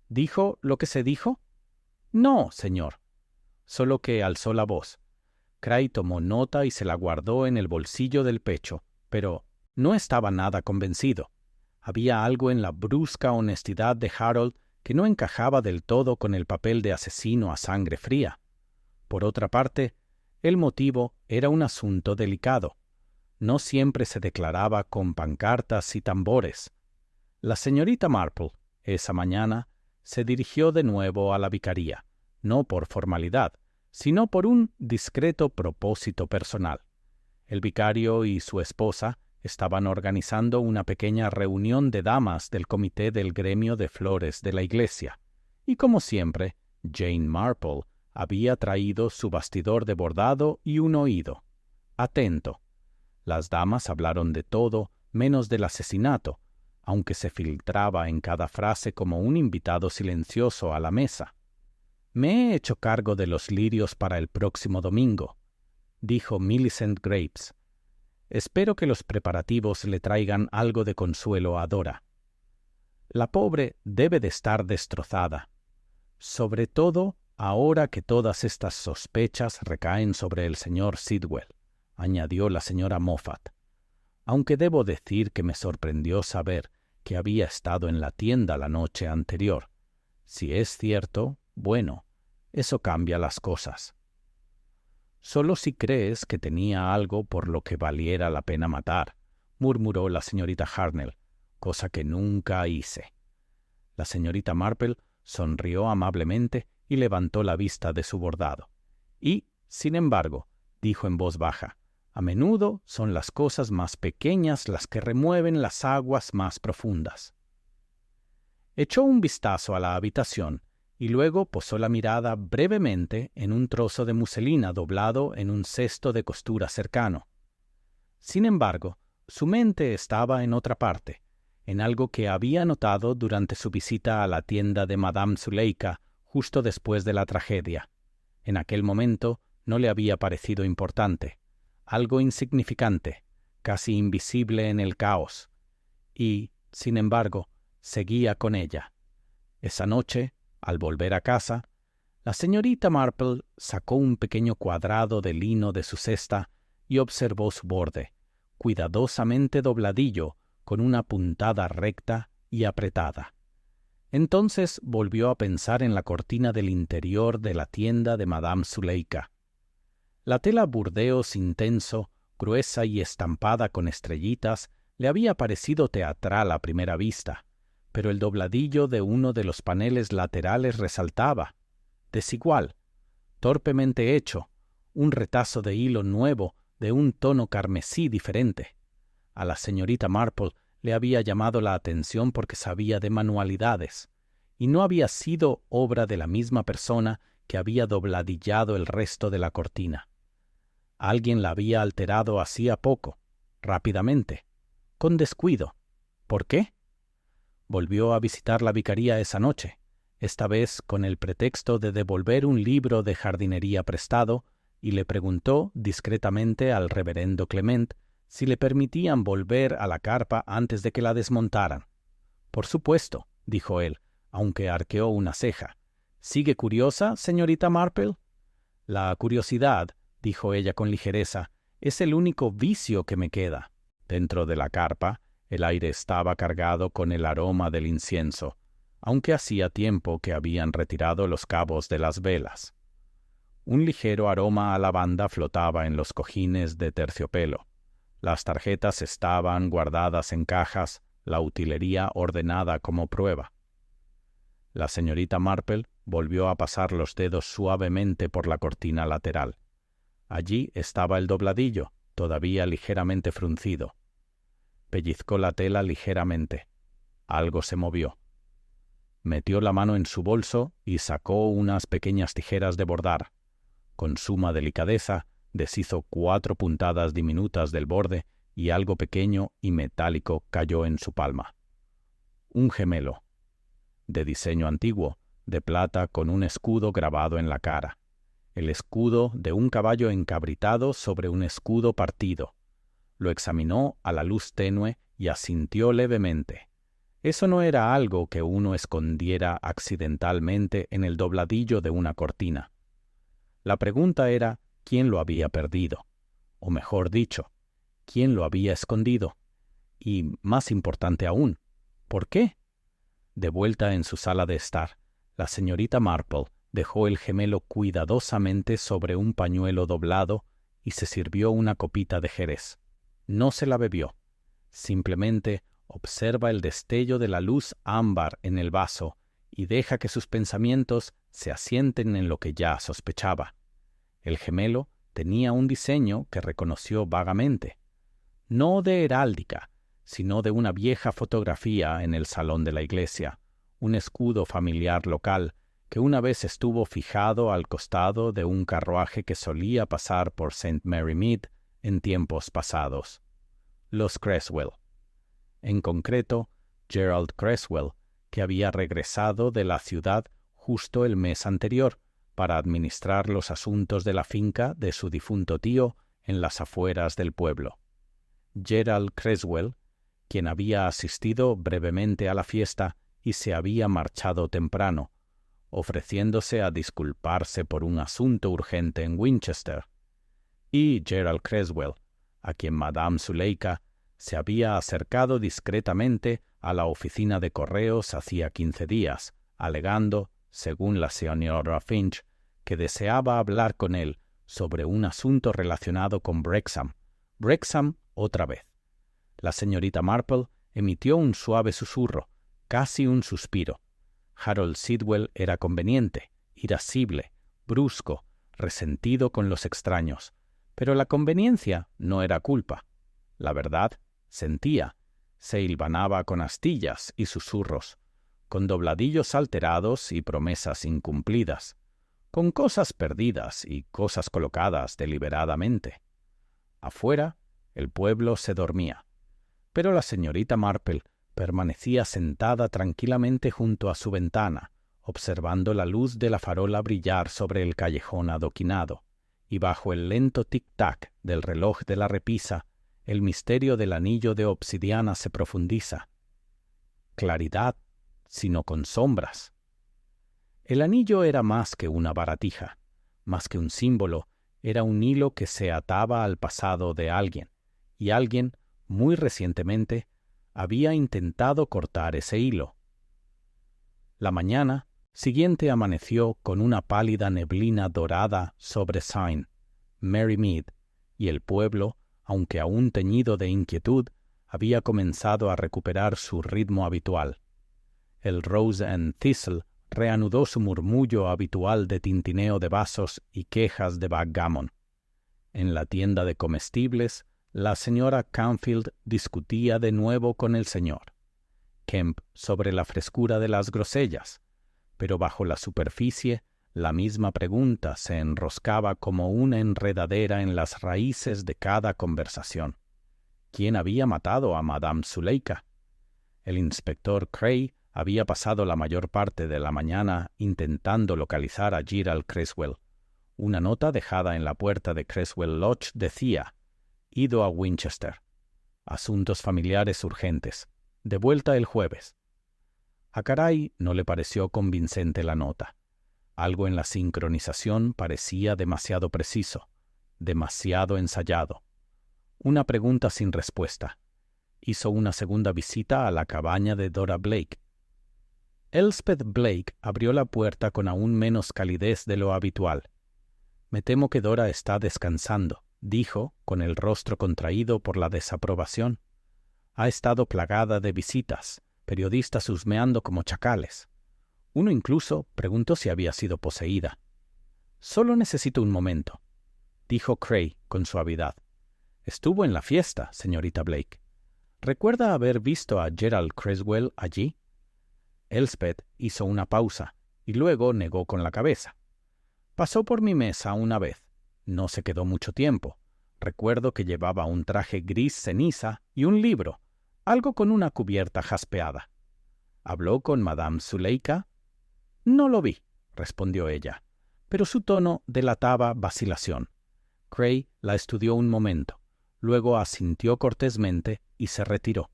«¿Dijo lo que se dijo?» «No, señor». Solo que alzó la voz. Cray tomó nota y se la guardó en el bolsillo del pecho, pero no estaba nada convencido. Había algo en la brusca honestidad de Harold que no encajaba del todo con el papel de asesino a sangre fría. Por otra parte, el motivo era un asunto delicado. No siempre se declaraba con pancartas y tambores. La señorita Marple, esa mañana, se dirigió de nuevo a la vicaría, no por formalidad, sino por un discreto propósito personal. El vicario y su esposa estaban organizando una pequeña reunión de damas del comité del gremio de flores de la iglesia, y como siempre, Jane Marple había traído su bastidor de bordado y un oído atento. Las damas hablaron de todo menos del asesinato, aunque se filtraba en cada frase como un invitado silencioso a la mesa. «Me he hecho cargo de los lirios para el próximo domingo», dijo Millicent Graves. «Espero que los preparativos le traigan algo de consuelo a Dora. La pobre debe de estar destrozada, sobre todo ahora que todas estas sospechas recaen sobre el señor Sidwell», añadió la señora Moffat, «aunque debo decir que me sorprendió saber que había estado en la tienda la noche anterior. Si es cierto, bueno, eso cambia las cosas». «Solo si crees que tenía algo por lo que valiera la pena matar», murmuró la señorita Harnell, «cosa que nunca hice». La señorita Marple sonrió amablemente y levantó la vista de su bordado. «Y, sin embargo», dijo en voz baja, «a menudo son las cosas más pequeñas las que remueven las aguas más profundas». Echó un vistazo a la habitación y luego posó la mirada brevemente en un trozo de muselina doblado en un cesto de costura cercano. Sin embargo, su mente estaba en otra parte, en algo que había notado durante su visita a la tienda de Madame Zuleika justo después de la tragedia. En aquel momento no le había parecido importante, algo insignificante, casi invisible en el caos, y, sin embargo, seguía con ella. Esa noche, al volver a casa, La señorita Marple sacó un pequeño cuadrado de lino de su cesta y observó su borde, cuidadosamente dobladillo, con una puntada recta y apretada. Entonces volvió a pensar en la cortina del interior de la tienda de Madame Zuleika. La tela burdeos intenso, gruesa y estampada con estrellitas, le había parecido teatral a primera vista, pero el dobladillo de uno de los paneles laterales resaltaba, desigual, torpemente hecho, un retazo de hilo nuevo de un tono carmesí diferente. A la señorita Marple le había llamado la atención porque sabía de manualidades, y no había sido obra de la misma persona que había dobladillado el resto de la cortina. Alguien la había alterado hacía poco, rápidamente, con descuido. ¿Por qué? Volvió a visitar la vicaría esa noche, esta vez con el pretexto de devolver un libro de jardinería prestado, y le preguntó discretamente al reverendo Clement si le permitían volver a la carpa antes de que la desmontaran. «Por supuesto», dijo él, aunque arqueó una ceja. «¿Sigue curiosa, señorita Marple?» «La curiosidad», dijo ella con ligereza, «es el único vicio que me queda». Dentro de la carpa, el aire estaba cargado con el aroma del incienso, aunque hacía tiempo que habían retirado los cabos de las velas. Un ligero aroma a lavanda flotaba en los cojines de terciopelo. Las tarjetas estaban guardadas en cajas, la utilería ordenada como prueba. La señorita Marple volvió a pasar los dedos suavemente por la cortina lateral. Allí estaba el dobladillo, todavía ligeramente fruncido. Pellizcó la tela ligeramente. Algo se movió. Metió la mano en su bolso y sacó unas pequeñas tijeras de bordar. Con suma delicadeza, deshizo 4 puntadas diminutas del borde y algo pequeño y metálico cayó en su palma. Un gemelo, de diseño antiguo, de plata con un escudo grabado en la cara. El escudo de un caballo encabritado sobre un escudo partido. Lo examinó a la luz tenue y asintió levemente. Eso no era algo que uno escondiera accidentalmente en el dobladillo de una cortina. La pregunta era quién lo había perdido, o mejor dicho, quién lo había escondido. Y, más importante aún, ¿por qué? De vuelta en su sala de estar, la señorita Marple dejó el gemelo cuidadosamente sobre un pañuelo doblado y se sirvió una copita de jerez. No se la bebió. Simplemente observa el destello de la luz ámbar en el vaso y deja que sus pensamientos se asienten en lo que ya sospechaba. El gemelo tenía un diseño que reconoció vagamente, no de heráldica, sino de una vieja fotografía en el salón de la iglesia, un escudo familiar local que una vez estuvo fijado al costado de un carruaje que solía pasar por St. Mary Mead en tiempos pasados. Los Creswell. En concreto, Gerald Creswell, que había regresado de la ciudad justo el mes anterior para administrar los asuntos de la finca de su difunto tío en las afueras del pueblo. Gerald Creswell, quien había asistido brevemente a la fiesta y se había marchado temprano, ofreciéndose a disculparse por un asunto urgente en Winchester, y Gerald Creswell, a quien Madame Zuleika se había acercado discretamente a la oficina de correos hacía 15 días, alegando, según la señora Finch, que deseaba hablar con él sobre un asunto relacionado con Wrexham. Wrexham otra vez. La señorita Marple emitió un suave susurro, casi un suspiro. Harold Sidwell era conveniente, irascible, brusco, resentido con los extraños, pero la conveniencia no era culpa. La verdad, sentía, se hilvanaba con astillas y susurros, con dobladillos alterados y promesas incumplidas, con cosas perdidas y cosas colocadas deliberadamente. Afuera, el pueblo se dormía, pero la señorita Marple permanecía sentada tranquilamente junto a su ventana, observando la luz de la farola brillar sobre el callejón adoquinado, y bajo el lento tic-tac del reloj de la repisa, el misterio del anillo de obsidiana se profundiza. Claridad, sino con sombras. El anillo era más que una baratija, más que un símbolo, era un hilo que se ataba al pasado de alguien, y alguien, muy recientemente, había intentado cortar ese hilo. La mañana siguiente amaneció con una pálida neblina dorada sobre St. Mary Mead, y el pueblo, aunque aún teñido de inquietud, había comenzado a recuperar su ritmo habitual. El Rose and Thistle reanudó su murmullo habitual de tintineo de vasos y quejas de backgammon. En la tienda de comestibles, la señora Canfield discutía de nuevo con el señor Kemp sobre la frescura de las grosellas, pero bajo la superficie la misma pregunta se enroscaba como una enredadera en las raíces de cada conversación. ¿Quién había matado a Madame Zuleika? El inspector Cray había pasado la mayor parte de la mañana intentando localizar a Gerald Creswell. Una nota dejada en la puerta de Creswell Lodge decía: ido a Winchester. Asuntos familiares urgentes. De vuelta el jueves. A Caray no le pareció convincente la nota. Algo en la sincronización parecía demasiado preciso, demasiado ensayado. Una pregunta sin respuesta. Hizo una segunda visita a la cabaña de Dora Blake. Elspeth Blake abrió la puerta con aún menos calidez de lo habitual. «Me temo que Dora está descansando», dijo, con el rostro contraído por la desaprobación. «Ha estado plagada de visitas, periodistas husmeando como chacales. Uno incluso preguntó si había sido poseída». «Solo necesito un momento», dijo Cray con suavidad. «Estuvo en la fiesta, señorita Blake. ¿Recuerda haber visto a Gerald Creswell allí?» Elspeth hizo una pausa y luego negó con la cabeza. «Pasó por mi mesa una vez. No se quedó mucho tiempo. Recuerdo que llevaba un traje gris ceniza y un libro, algo con una cubierta jaspeada. ¿Habló con Madame Zuleika?» «No lo vi», respondió ella, pero su tono delataba vacilación. Cray la estudió un momento, luego asintió cortésmente y se retiró.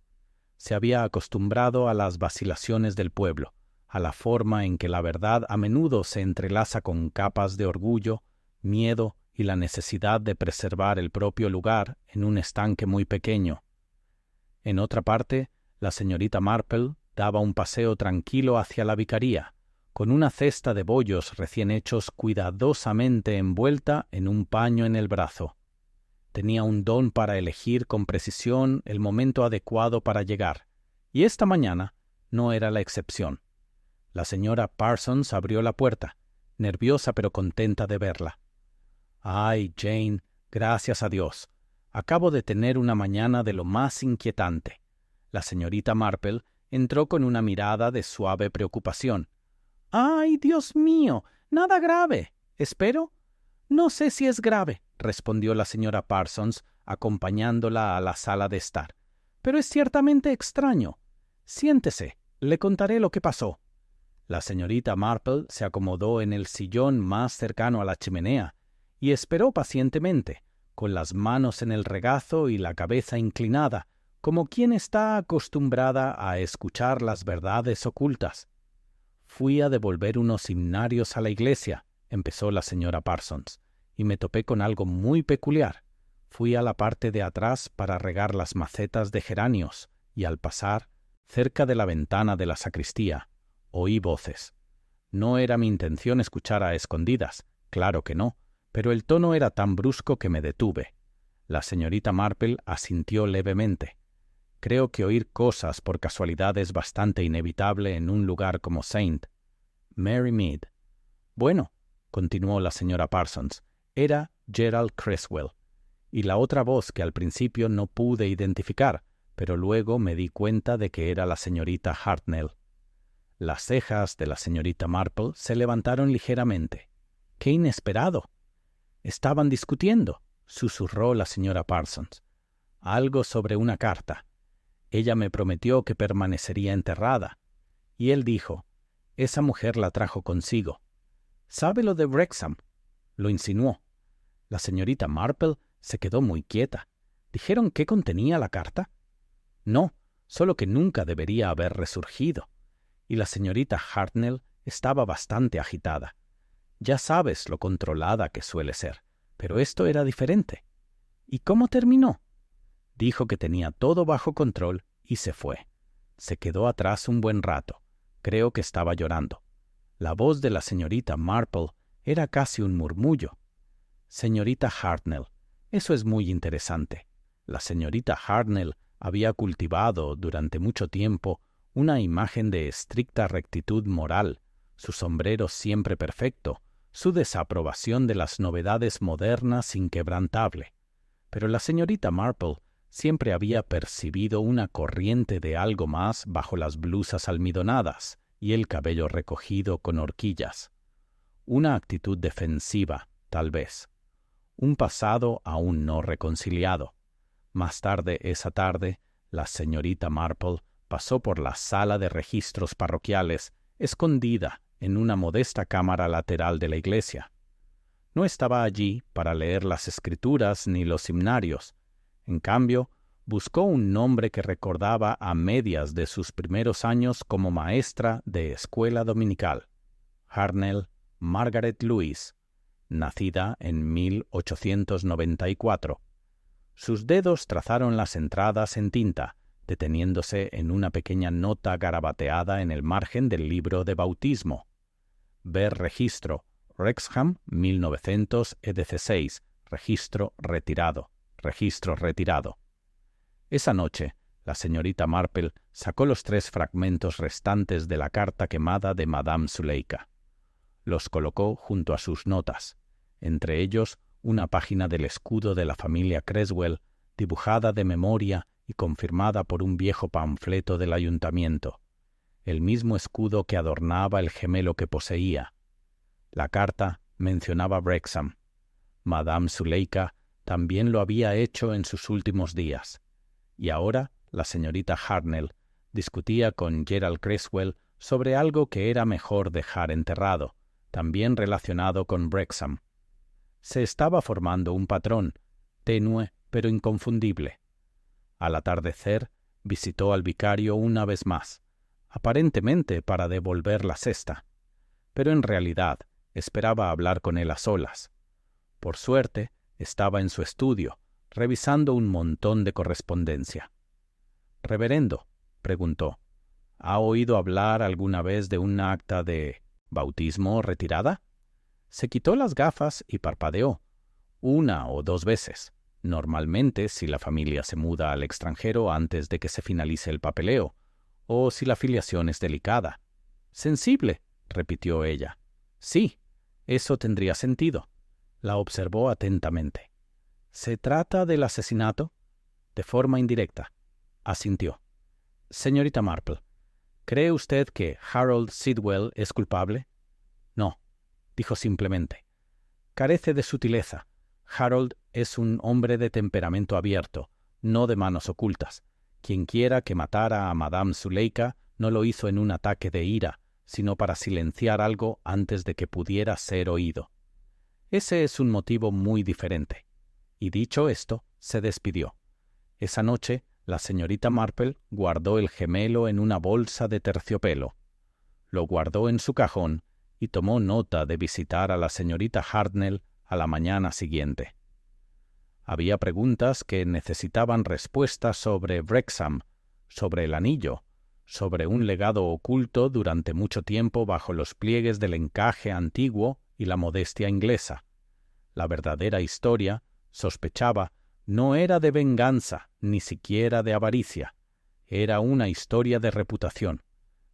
Se había acostumbrado a las vacilaciones del pueblo, a la forma en que la verdad a menudo se entrelaza con capas de orgullo, miedo y la necesidad de preservar el propio lugar en un estanque muy pequeño. En otra parte, la señorita Marple daba un paseo tranquilo hacia la vicaría, con una cesta de bollos recién hechos cuidadosamente envuelta en un paño en el brazo. Tenía un don para elegir con precisión el momento adecuado para llegar, y esta mañana no era la excepción. La señora Parsons abrió la puerta, nerviosa pero contenta de verla. «Ay, Jane, gracias a Dios. Acabo de tener una mañana de lo más inquietante». La señorita Marple entró con una mirada de suave preocupación. «¡Ay, Dios mío! Nada grave, espero». «No sé si es grave», respondió la señora Parsons, acompañándola a la sala de estar. «Pero es ciertamente extraño. Siéntese, le contaré lo que pasó». La señorita Marple se acomodó en el sillón más cercano a la chimenea y esperó pacientemente, con las manos en el regazo y la cabeza inclinada, como quien está acostumbrada a escuchar las verdades ocultas. «Fui a devolver unos himnarios a la iglesia», empezó la señora Parsons, «y me topé con algo muy peculiar. Fui a la parte de atrás para regar las macetas de geranios, y al pasar, cerca de la ventana de la sacristía, oí voces. No era mi intención escuchar a escondidas, claro que no, pero el tono era tan brusco que me detuve». La señorita Marple asintió levemente. «Creo que oír cosas por casualidad es bastante inevitable en un lugar como St. Mary Mead». «Bueno», continuó la señora Parsons, «era Gerald Creswell, y la otra voz que al principio no pude identificar, pero luego me di cuenta de que era la señorita Hartnell». Las cejas de la señorita Marple se levantaron ligeramente. «¡Qué inesperado!». «Estaban discutiendo», susurró la señora Parsons. «Algo sobre una carta. Ella me prometió que permanecería enterrada. Y él dijo, esa mujer la trajo consigo. ¿Sabe lo de Wrexham?». Lo insinuó. La señorita Marple se quedó muy quieta. ¿Dijeron qué contenía la carta? No, solo que nunca debería haber resurgido. Y la señorita Hartnell Estaba bastante agitada. Ya sabes lo controlada que suele ser, pero esto era diferente. ¿Y cómo terminó? Dijo que tenía todo bajo control y se fue. Se quedó atrás un buen rato. Creo que estaba llorando. La voz de la señorita Marple era casi un murmullo. Señorita Hartnell, eso es muy interesante. La señorita Hartnell había cultivado durante mucho tiempo una imagen de estricta rectitud moral, su sombrero siempre perfecto, su desaprobación de las novedades modernas inquebrantable. Pero la señorita Marple siempre había percibido una corriente de algo más bajo las blusas almidonadas y el cabello recogido con horquillas. Una actitud defensiva, tal vez. Un pasado aún no reconciliado. Más tarde esa tarde, la señorita Marple pasó por la sala de registros parroquiales, escondida en una modesta cámara lateral de la iglesia. No estaba allí para leer las escrituras ni los himnarios. En cambio, buscó un nombre que recordaba a medias de sus primeros años como maestra de escuela dominical. Hartnell Margaret Louise, nacida en 1894. Sus dedos trazaron las entradas en tinta, deteniéndose en una pequeña nota garabateada en el margen del libro de bautismo. Ver registro, Wrexham, 1916, registro retirado. Esa noche, la señorita Marple sacó los 3 fragmentos restantes de la carta quemada de Madame Zuleika. Los colocó junto a sus notas, entre ellos una página del escudo de la familia Creswell, dibujada de memoria y confirmada por un viejo panfleto del ayuntamiento, el mismo escudo que adornaba el gemelo que poseía. La carta mencionaba Wrexham. Madame Zuleika también lo había hecho en sus últimos días. Y ahora la señorita Hartnell discutía con Gerald Creswell sobre algo que era mejor dejar enterrado, también relacionado con Wrexham. Se estaba formando un patrón, tenue pero inconfundible. Al atardecer, visitó al vicario una vez más, aparentemente para devolver la cesta, pero en realidad esperaba hablar con él a solas. Por suerte, estaba en su estudio, revisando un montón de correspondencia. «Reverendo», preguntó, «¿ha oído hablar alguna vez de un acta de bautismo retirada?» Se quitó las gafas y parpadeó, 1 o 2 veces, normalmente si la familia se muda al extranjero antes de que se finalice el papeleo, o si la filiación es delicada. «Sensible», repitió ella. «Sí, eso tendría sentido». La observó atentamente. «¿Se trata del asesinato?» «De forma indirecta», asintió. «Señorita Marple, ¿cree usted que Harold Sidwell es culpable?» «No», dijo simplemente. «Carece de sutileza. Harold es un hombre de temperamento abierto, no de manos ocultas. Quienquiera que matara a Madame Zuleika no lo hizo en un ataque de ira, sino para silenciar algo antes de que pudiera ser oído. Ese es un motivo muy diferente». Y dicho esto, se despidió. Esa noche, la señorita Marple guardó el gemelo en una bolsa de terciopelo. Lo guardó en su cajón y tomó nota de visitar a la señorita Hartnell a la mañana siguiente. Había preguntas que necesitaban respuestas sobre Wrexham, sobre el anillo, sobre un legado oculto durante mucho tiempo bajo los pliegues del encaje antiguo y la modestia inglesa. La verdadera historia, sospechaba, no era de venganza, ni siquiera de avaricia. Era una historia de reputación,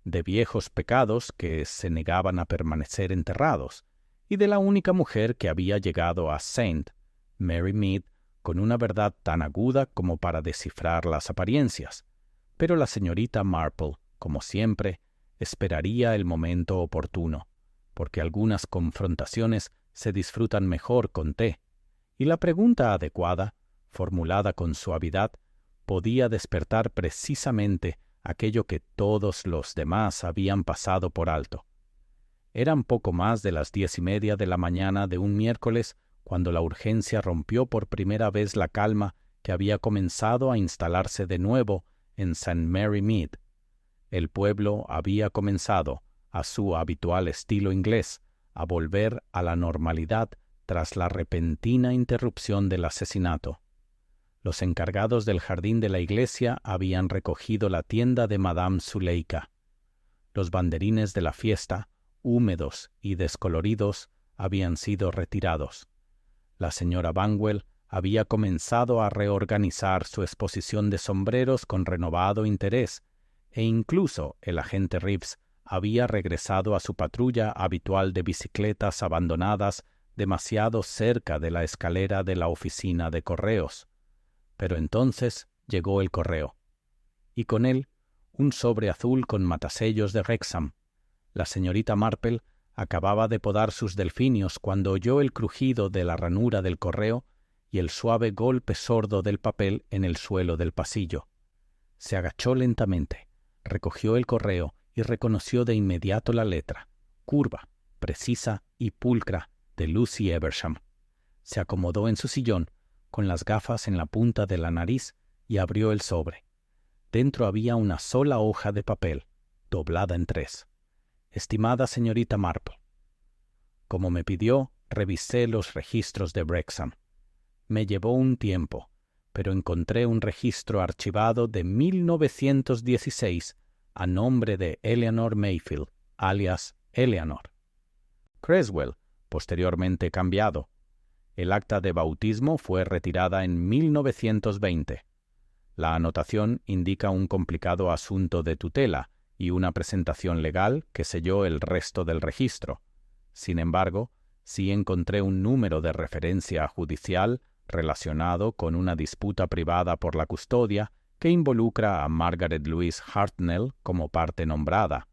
de viejos pecados que se negaban a permanecer enterrados, y de la única mujer que había llegado a St. Mary Mead con una verdad tan aguda como para descifrar las apariencias. Pero la señorita Marple, como siempre, esperaría el momento oportuno, porque algunas confrontaciones se disfrutan mejor con té, y la pregunta adecuada, formulada con suavidad, podía despertar precisamente aquello que todos los demás habían pasado por alto. Eran poco más de las 10:30 de la mañana de un miércoles cuando la urgencia rompió por primera vez la calma que había comenzado a instalarse de nuevo en St. Mary Mead. El pueblo había comenzado, a su habitual estilo inglés, a volver a la normalidad tras la repentina interrupción del asesinato. Los encargados del jardín de la iglesia habían recogido la tienda de Madame Zuleika. Los banderines de la fiesta, húmedos y descoloridos, habían sido retirados. La señora Banwell había comenzado a reorganizar su exposición de sombreros con renovado interés, e incluso el agente Reeves había regresado a su patrulla habitual de bicicletas abandonadas demasiado cerca de la escalera de la oficina de correos. Pero entonces llegó el correo, y con él un sobre azul con matasellos de Wrexham. La señorita Marple acababa de podar sus delfinios cuando oyó el crujido de la ranura del correo y el suave golpe sordo del papel en el suelo del pasillo. Se agachó lentamente, recogió el correo y reconoció de inmediato la letra, curva, precisa y pulcra, de Lucy Eversham. Se acomodó en su sillón, con las gafas en la punta de la nariz, y abrió el sobre. Dentro había una sola hoja de papel, doblada en 3. Estimada señorita Marple, como me pidió, revisé los registros de Wrexham. Me llevó un tiempo, pero encontré un registro archivado de 1916 a nombre de Eleanor Mayfield, alias Eleanor. Creswell, posteriormente cambiado. El acta de bautismo fue retirada en 1920. La anotación indica un complicado asunto de tutela y una presentación legal que selló el resto del registro. Sin embargo, sí encontré un número de referencia judicial relacionado con una disputa privada por la custodia que involucra a Margaret Louise Hartnell como parte nombrada.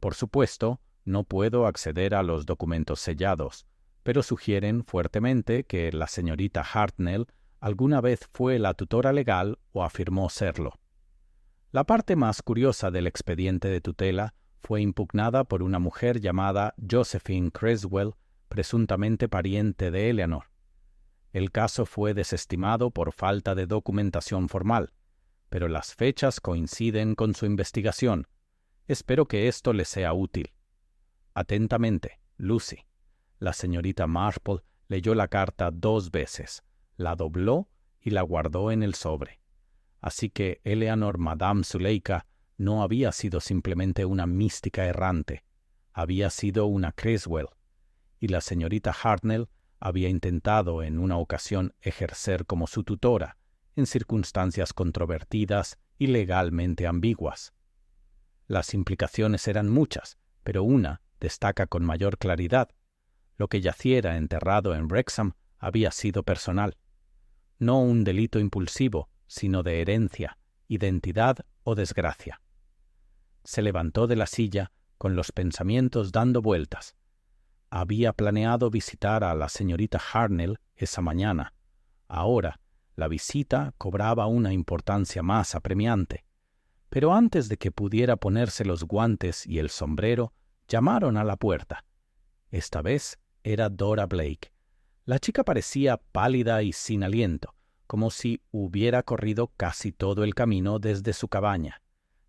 Por supuesto, no puedo acceder a los documentos sellados, pero sugieren fuertemente que la señorita Hartnell alguna vez fue la tutora legal o afirmó serlo. La parte más curiosa del expediente de tutela fue impugnada por una mujer llamada Josephine Creswell, presuntamente pariente de Eleanor. El caso fue desestimado por falta de documentación formal, pero las fechas coinciden con su investigación. Espero que esto le sea útil. Atentamente, Lucy. La señorita Marple leyó la carta 2 veces, la dobló y la guardó en el sobre. Así que Eleanor Madame Zuleika no había sido simplemente una mística errante, había sido una Creswell, y la señorita Hartnell había intentado en una ocasión ejercer como su tutora, en circunstancias controvertidas y legalmente ambiguas. Las implicaciones eran muchas, pero una destaca con mayor claridad. Lo que yaciera enterrado en Wrexham había sido personal. No un delito impulsivo, sino de herencia, identidad o desgracia. Se levantó de la silla con los pensamientos dando vueltas. Había planeado visitar a la señorita Hartnell esa mañana. Ahora, la visita cobraba una importancia más apremiante. Pero antes de que pudiera ponerse los guantes y el sombrero, llamaron a la puerta. Esta vez era Dora Blake. La chica parecía pálida y sin aliento, como si hubiera corrido casi todo el camino desde su cabaña.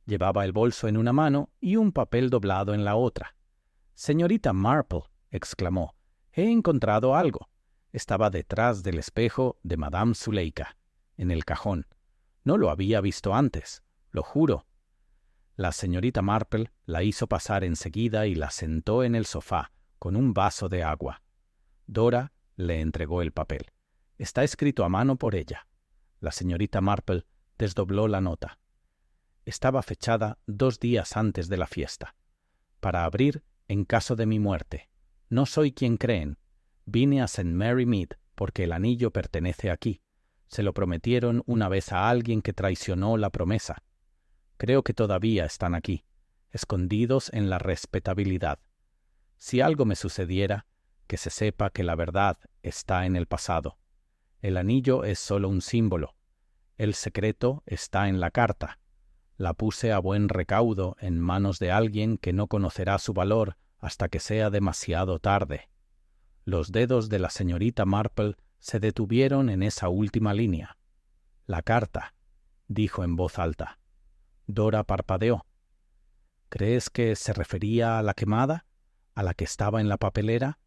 Llevaba el bolso en una mano y un papel doblado en la otra. «Señorita Marple», exclamó, «he encontrado algo». Estaba detrás del espejo de Madame Zuleika, en el cajón. No lo había visto antes, lo juro. La señorita Marple la hizo pasar enseguida y la sentó en el sofá, con un vaso de agua. Dora le entregó el papel. Está escrito a mano por ella. La señorita Marple desdobló la nota. Estaba fechada 2 días antes de la fiesta. Para abrir en caso de mi muerte. No soy quien creen. Vine a St. Mary Mead porque el anillo pertenece aquí. Se lo prometieron una vez a alguien que traicionó la promesa. Creo que todavía están aquí, escondidos en la respetabilidad. Si algo me sucediera, que se sepa que la verdad está en el pasado. El anillo es solo un símbolo. El secreto está en la carta. La puse a buen recaudo en manos de alguien que no conocerá su valor hasta que sea demasiado tarde. Los dedos de la señorita Marple se detuvieron en esa última línea. «La carta», dijo en voz alta. Dora parpadeó. ¿Crees que se refería a la quemada? ¿A la que estaba en la papelera?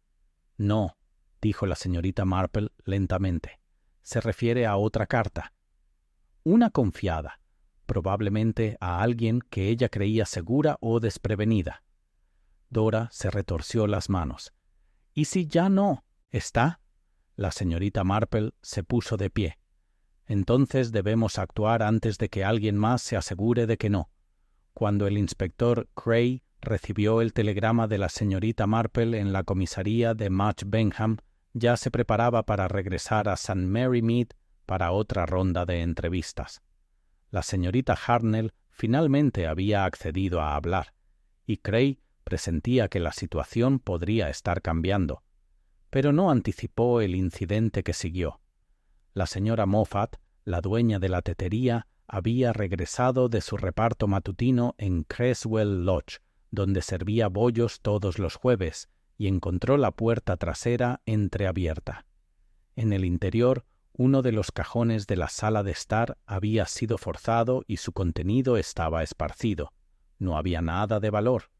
No, dijo la señorita Marple lentamente. Se refiere a otra carta. Una confiada, probablemente a alguien que ella creía segura o desprevenida. Dora se retorció las manos. ¿Y si ya no está? La señorita Marple se puso de pie. Entonces debemos actuar antes de que alguien más se asegure de que no. Cuando el inspector Cray recibió el telegrama de la señorita Marple en la comisaría de Much Benham, ya se preparaba para regresar a St. Mary Mead para otra ronda de entrevistas. La señorita Hartnell finalmente había accedido a hablar, y Cray presentía que la situación podría estar cambiando, pero no anticipó el incidente que siguió. La señora Moffat, la dueña de la tetería, había regresado de su reparto matutino en Creswell Lodge, donde servía bollos todos los jueves, y encontró la puerta trasera entreabierta. En el interior, uno de los cajones de la sala de estar había sido forzado y su contenido estaba esparcido. No había nada de valor,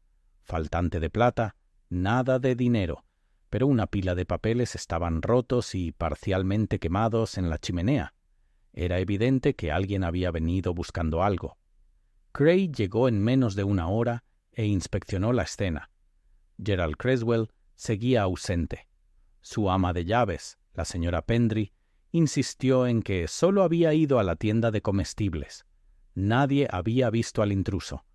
faltante de plata, nada de dinero, pero una pila de papeles estaban rotos y parcialmente quemados en la chimenea. Era evidente que alguien había venido buscando algo. Cray llegó en menos de una hora e inspeccionó la escena. Gerald Creswell seguía ausente. Su ama de llaves, la señora Pendry, insistió en que solo había ido a la tienda de comestibles. Nadie había visto al intruso.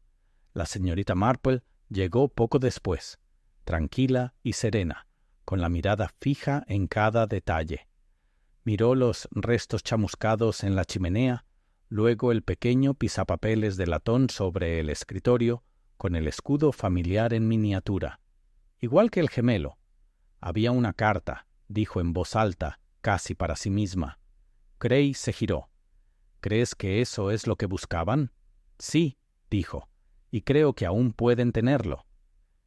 La señorita Marple llegó poco después, tranquila y serena, con la mirada fija en cada detalle. Miró los restos chamuscados en la chimenea, luego el pequeño pisapapeles de latón sobre el escritorio, con el escudo familiar en miniatura. Igual que el gemelo. Había una carta, dijo en voz alta, casi para sí misma. Cray se giró. ¿Crees que eso es lo que buscaban? Sí, dijo, y creo que aún pueden tenerlo.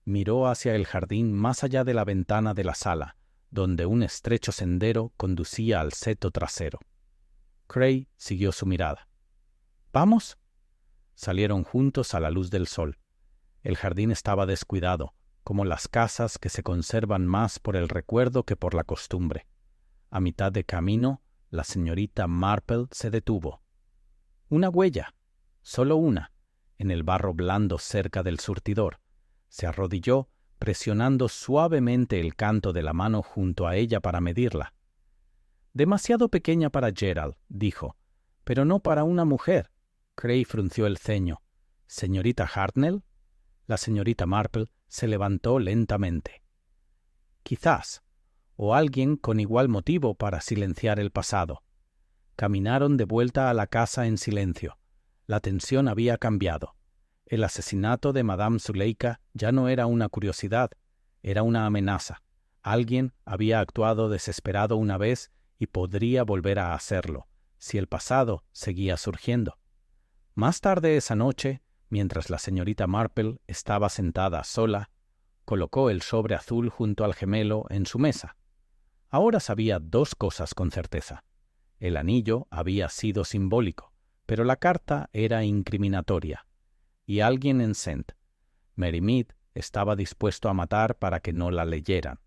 Miró hacia el jardín más allá de la ventana de la sala, donde un estrecho sendero conducía al seto trasero. Cray siguió su mirada. ¿Vamos? Salieron juntos a la luz del sol. El jardín estaba descuidado, como las casas que se conservan más por el recuerdo que por la costumbre. A mitad de camino, la señorita Marple se detuvo. Una huella, solo una, en el barro blando cerca del surtidor. Se arrodilló, presionando suavemente el canto de la mano junto a ella para medirla. Demasiado pequeña para Gerald, dijo, pero no para una mujer. Cray frunció el ceño. ¿Señorita Hartnell? La señorita Marple se levantó lentamente. Quizás, o alguien con igual motivo para silenciar el pasado. Caminaron de vuelta a la casa en silencio. La tensión había cambiado. El asesinato de Madame Zuleika ya no era una curiosidad, era una amenaza. Alguien había actuado desesperado una vez y podría volver a hacerlo, si el pasado seguía surgiendo. Más tarde esa noche, mientras la señorita Marple estaba sentada sola, colocó el sobre azul junto al gemelo en su mesa. Ahora sabía dos cosas con certeza. El anillo había sido simbólico, pero la carta era incriminatoria. Y alguien en St. Mary Mead estaba dispuesto a matar para que no la leyeran.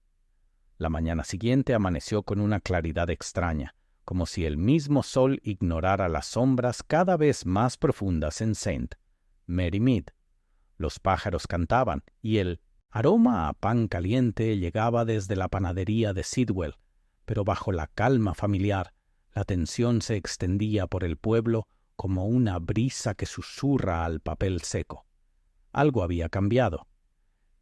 La mañana siguiente amaneció con una claridad extraña, como si el mismo sol ignorara las sombras cada vez más profundas en St. Mary Mead. Los pájaros cantaban y el aroma a pan caliente llegaba desde la panadería de Sidwell, pero bajo la calma familiar, la tensión se extendía por el pueblo como una brisa que susurra al papel seco. Algo había cambiado.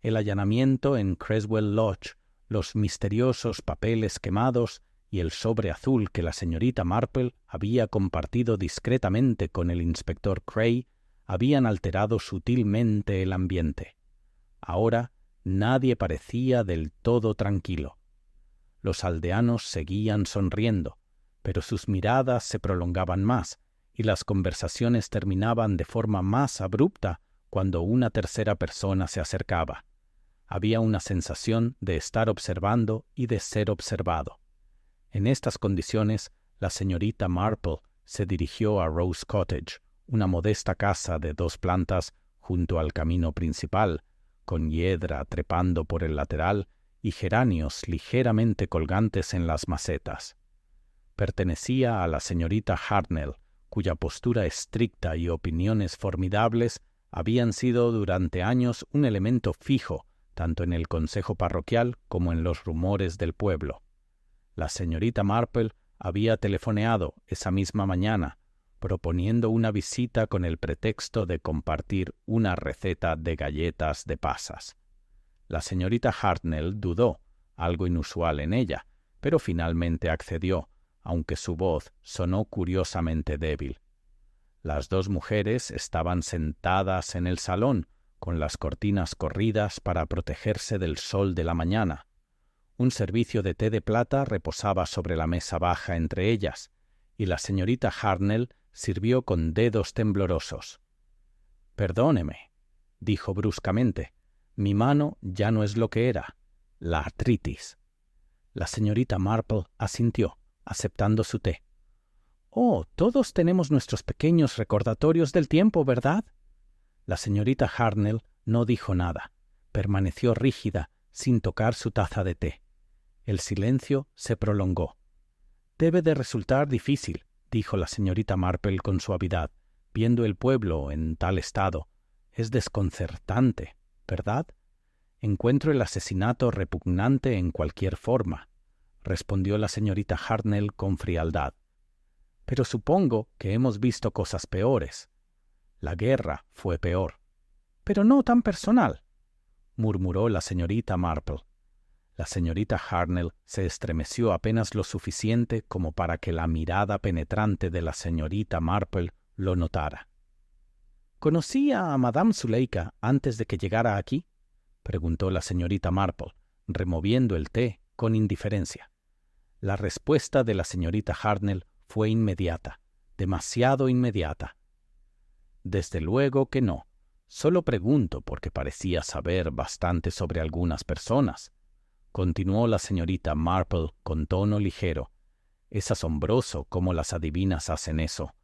El allanamiento en Creswell Lodge, los misteriosos papeles quemados y el sobre azul que la señorita Marple había compartido discretamente con el inspector Cray habían alterado sutilmente el ambiente. Ahora nadie parecía del todo tranquilo. Los aldeanos seguían sonriendo, pero sus miradas se prolongaban más, y las conversaciones terminaban de forma más abrupta cuando una tercera persona se acercaba. Había una sensación de estar observando y de ser observado. En estas condiciones, la señorita Marple se dirigió a Rose Cottage, una modesta casa de 2 plantas junto al camino principal, con hiedra trepando por el lateral y geranios ligeramente colgantes en las macetas. Pertenecía a la señorita Hartnell, cuya postura estricta y opiniones formidables habían sido durante años un elemento fijo tanto en el consejo parroquial como en los rumores del pueblo. La señorita Marple había telefoneado esa misma mañana, proponiendo una visita con el pretexto de compartir una receta de galletas de pasas. La señorita Hartnell dudó, algo inusual en ella, pero finalmente accedió, aunque su voz sonó curiosamente débil. Las dos mujeres estaban sentadas en el salón, con las cortinas corridas para protegerse del sol de la mañana. Un servicio de té de plata reposaba sobre la mesa baja entre ellas, y la señorita Hartnell sirvió con dedos temblorosos. «Perdóneme», dijo bruscamente, «mi mano ya no es lo que era, la artritis». La señorita Marple asintió, aceptando su té. «Oh, todos tenemos nuestros pequeños recordatorios del tiempo, ¿verdad?». La señorita Hartnell no dijo nada. Permaneció rígida, sin tocar su taza de té. El silencio se prolongó. «Debe de resultar difícil», dijo la señorita Marple con suavidad, «viendo el pueblo en tal estado. Es desconcertante, ¿verdad? Encuentro el asesinato repugnante en cualquier forma», respondió la señorita Hartnell con frialdad. «Pero supongo que hemos visto cosas peores. La guerra fue peor». «Pero no tan personal», murmuró la señorita Marple. La señorita Hartnell se estremeció apenas lo suficiente como para que la mirada penetrante de la señorita Marple lo notara. «¿Conocía a Madame Zuleika antes de que llegara aquí?», preguntó la señorita Marple, removiendo el té con indiferencia. La respuesta de la señorita Hartnell fue inmediata, demasiado inmediata. «Desde luego que no. Solo pregunto porque parecía saber bastante sobre algunas personas», continuó la señorita Marple con tono ligero. «Es asombroso cómo las adivinas hacen eso.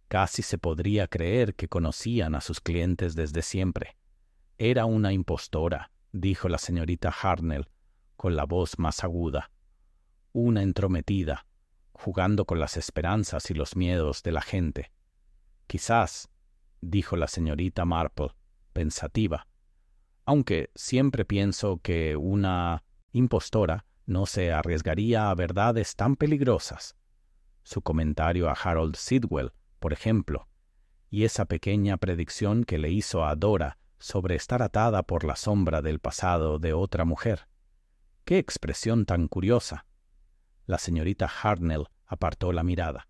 Casi se podría creer que conocían a sus clientes desde siempre». «Era una impostora», dijo la señorita Hartnell, con la voz más aguda. «Una entrometida, jugando con las esperanzas y los miedos de la gente». «Quizás», dijo la señorita Marple, pensativa, «aunque siempre pienso que una impostora no se arriesgaría a verdades tan peligrosas». Su comentario a Harold Sidwell, por ejemplo, y esa pequeña predicción que le hizo a Dora sobre estar atada por la sombra del pasado de otra mujer. ¡Qué expresión tan curiosa! La señorita Hartnell apartó la mirada.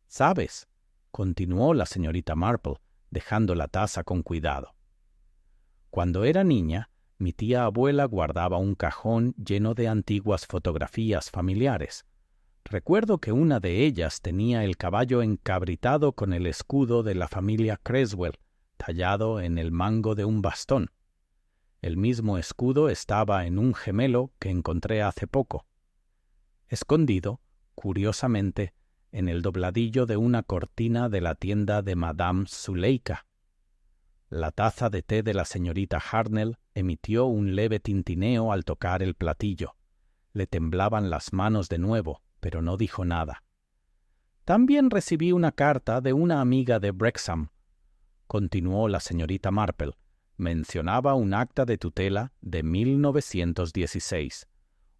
«¿Sabes?», continuó la señorita Marple, dejando la taza con cuidado. «Cuando era niña, mi tía abuela guardaba un cajón lleno de antiguas fotografías familiares. Recuerdo que una de ellas tenía el caballo encabritado con el escudo de la familia Creswell, tallado en el mango de un bastón. El mismo escudo estaba en un gemelo que encontré hace poco, escondido, curiosamente, en el dobladillo de una cortina de la tienda de Madame Zuleika». La taza de té de la señorita Hartnell emitió un leve tintineo al tocar el platillo. Le temblaban las manos de nuevo, pero no dijo nada. «También recibí una carta de una amiga de Wrexham», continuó la señorita Marple. «Mencionaba un acta de tutela de 1916.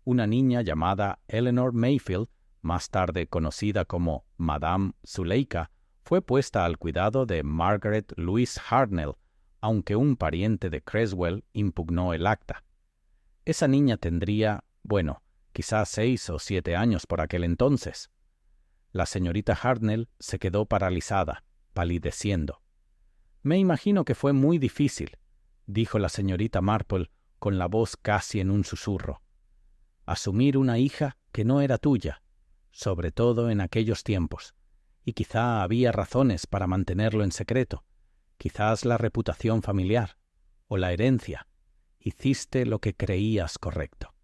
Una niña llamada Eleanor Mayfield, más tarde conocida como Madame Zuleika, fue puesta al cuidado de Margaret Louise Hartnell, aunque un pariente de Creswell impugnó el acta. Esa niña tendría, bueno, quizás 6 o 7 años por aquel entonces». La señorita Hartnell se quedó paralizada, palideciendo. «Me imagino que fue muy difícil», dijo la señorita Marple con la voz casi en un susurro. «Asumir una hija que no era tuya, sobre todo en aquellos tiempos, y quizá había razones para mantenerlo en secreto, quizás la reputación familiar o la herencia. Hiciste lo que creías correcto».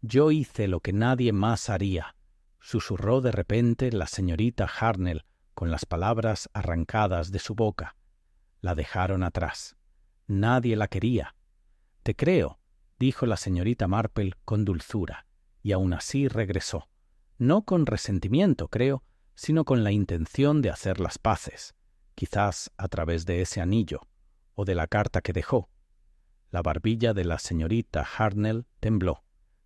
«Yo hice lo que nadie más haría», susurró de repente la señorita Hartnell con las palabras arrancadas de su boca. La dejaron atrás. Nadie la quería. «Te creo», dijo la señorita Marple con dulzura, y aún así regresó. No con resentimiento, creo, sino con la intención de hacer las paces, quizás a través de ese anillo, o de la carta que dejó. La barbilla de la señorita Hartnell tembló.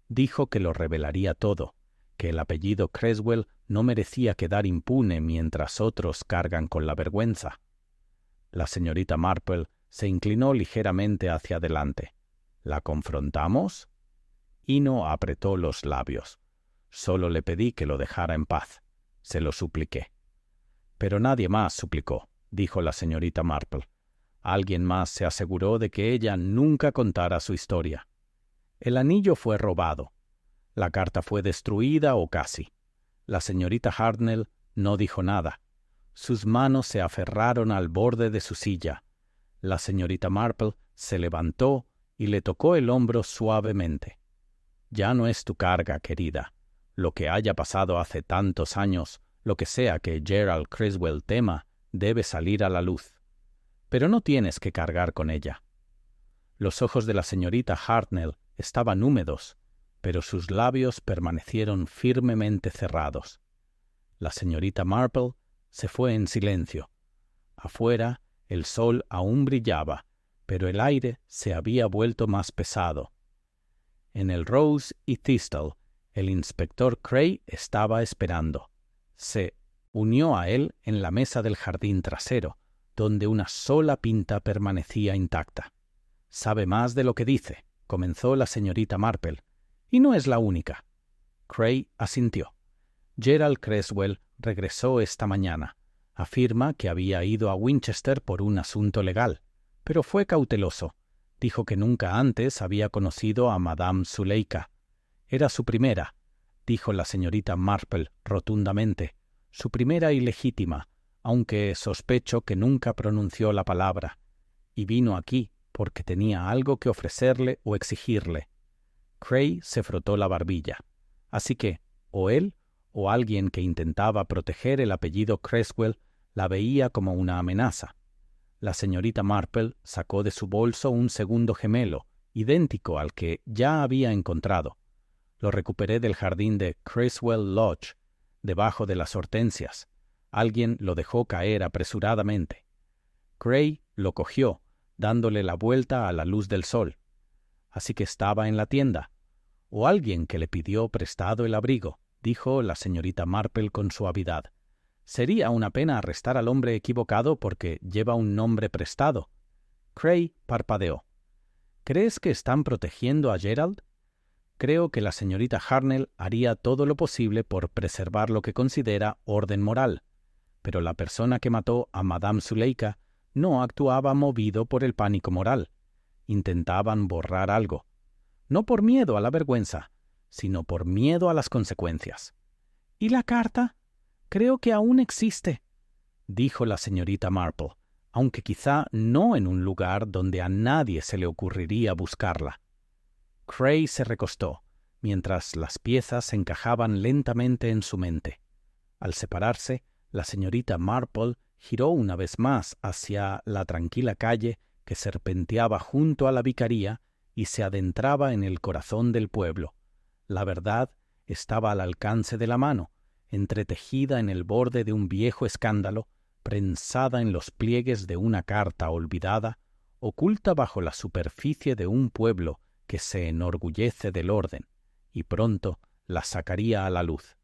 Dijo que lo revelaría todo, que el apellido Creswell no merecía quedar impune mientras otros cargan con la vergüenza. La señorita Marple se inclinó ligeramente hacia adelante. ¿La confrontamos? Ino apretó los labios. Solo le pedí que lo dejara en paz. Se lo supliqué. Pero nadie más suplicó, dijo la señorita Marple. Alguien más se aseguró de que ella nunca contara su historia. El anillo fue robado. La carta fue destruida o casi. La señorita Hartnell no dijo nada. Sus manos se aferraron al borde de su silla. La señorita Marple se levantó y le tocó el hombro suavemente. «Ya no es tu carga, querida. Lo que haya pasado hace tantos años, lo que sea que Gerald Creswell tema, debe salir a la luz. Pero no tienes que cargar con ella». Los ojos de la señorita Hartnell estaban húmedos, pero sus labios permanecieron firmemente cerrados. La señorita Marple se fue en silencio. Afuera, el sol aún brillaba, pero el aire se había vuelto más pesado. En el Rose y Thistle, el inspector Cray estaba esperando. Se unió a él en la mesa del jardín trasero, donde una sola pinta permanecía intacta. «Sabe más de lo que dice», comenzó la señorita Marple, «y no es la única». Cray asintió. «Gerald Creswell regresó esta mañana. Afirma que había ido a Winchester por un asunto legal, pero fue cauteloso. Dijo que nunca antes había conocido a Madame Zuleika. Era su primera», dijo la señorita Marple rotundamente, «su primera ilegítima, aunque sospecho que nunca pronunció la palabra. Y vino aquí porque tenía algo que ofrecerle o exigirle». Cray se frotó la barbilla. Así que, o él o alguien que intentaba proteger el apellido Creswell la veía como una amenaza. La señorita Marple sacó de su bolso un segundo gemelo, idéntico al que ya había encontrado. Lo recuperé del jardín de Creswell Lodge, debajo de las hortensias. Alguien lo dejó caer apresuradamente. Cray lo cogió, dándole la vuelta a la luz del sol. Así que estaba en la tienda. «O alguien que le pidió prestado el abrigo», dijo la señorita Marple con suavidad. «Sería una pena arrestar al hombre equivocado porque lleva un nombre prestado». Cray parpadeó. «¿Crees que están protegiendo a Gerald?» «Creo que la señorita Hartnell haría todo lo posible por preservar lo que considera orden moral. Pero la persona que mató a Madame Zuleika no actuaba movido por el pánico moral. Intentaban borrar algo. No por miedo a la vergüenza, sino por miedo a las consecuencias». «¿Y la carta? Creo que aún existe», dijo la señorita Marple, aunque quizá no en un lugar donde a nadie se le ocurriría buscarla. Cray se recostó, mientras las piezas se encajaban lentamente en su mente. Al separarse, la señorita Marple giró una vez más hacia la tranquila calle que serpenteaba junto a la vicaría y se adentraba en el corazón del pueblo. La verdad estaba al alcance de la mano, entretejida en el borde de un viejo escándalo, prensada en los pliegues de una carta olvidada, oculta bajo la superficie de un pueblo que se enorgullece del orden, y pronto la sacaría a la luz.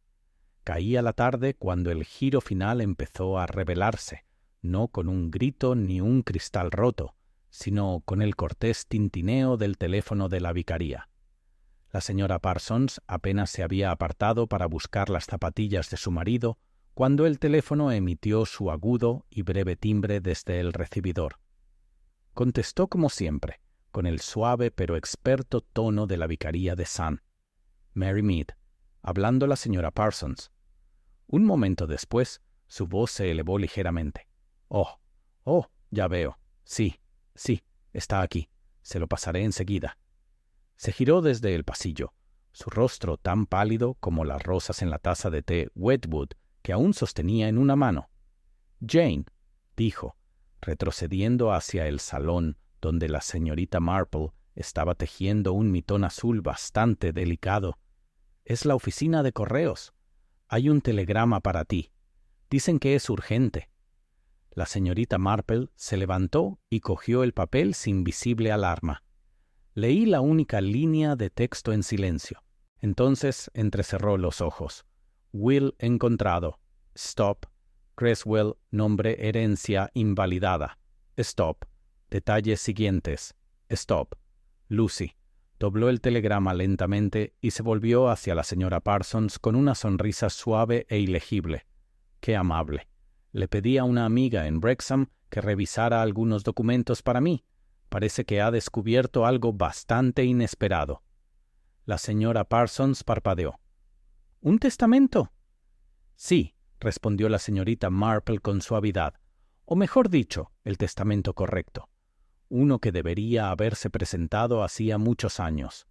Caía la tarde cuando el giro final empezó a revelarse, no con un grito ni un cristal roto, sino con el cortés tintineo del teléfono de la vicaría. La señora Parsons apenas se había apartado para buscar las zapatillas de su marido cuando el teléfono emitió su agudo y breve timbre desde el recibidor. Contestó como siempre, con el suave pero experto tono de la vicaría de St. Mary Mead, hablando la señora Parsons. Un momento después, su voz se elevó ligeramente. «Oh, ya veo. Sí, está aquí. Se lo pasaré enseguida». Se giró desde el pasillo, su rostro tan pálido como las rosas en la taza de té Wedgwood que aún sostenía en una mano. «Jane», dijo, retrocediendo hacia el salón donde la señorita Marple estaba tejiendo un mitón azul bastante delicado. «Es la oficina de correos. Hay un telegrama para ti. Dicen que es urgente». La señorita Marple se levantó y cogió el papel sin visible alarma. Leí la única línea de texto en silencio. Entonces entrecerró los ojos. «Will encontrado. Stop. Creswell, nombre herencia invalidada. Stop. Detalles siguientes. Stop. Lucy». Dobló el telegrama lentamente y se volvió hacia la señora Parsons con una sonrisa suave e ilegible. «Qué amable. Le pedí a una amiga en Wrexham que revisara algunos documentos para mí. Parece que ha descubierto algo bastante inesperado». La señora Parsons parpadeó. «¿Un testamento?» «Sí», respondió la señorita Marple con suavidad. «O mejor dicho, el testamento correcto. Uno que debería haberse presentado hacía muchos años».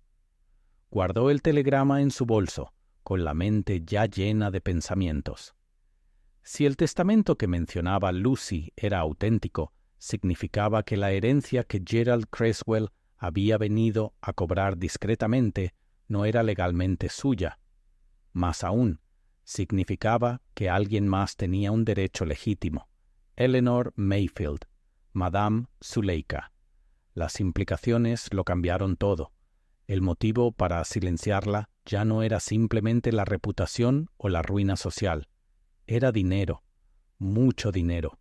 Guardó el telegrama en su bolso, con la mente ya llena de pensamientos. Si el testamento que mencionaba Lucy era auténtico, significaba que la herencia que Gerald Creswell había venido a cobrar discretamente no era legalmente suya. Más aún, significaba que alguien más tenía un derecho legítimo: Eleanor Mayfield, Madame Zuleika. Las implicaciones lo cambiaron todo. El motivo para silenciarla ya no era simplemente la reputación o la ruina social. Era dinero, mucho dinero.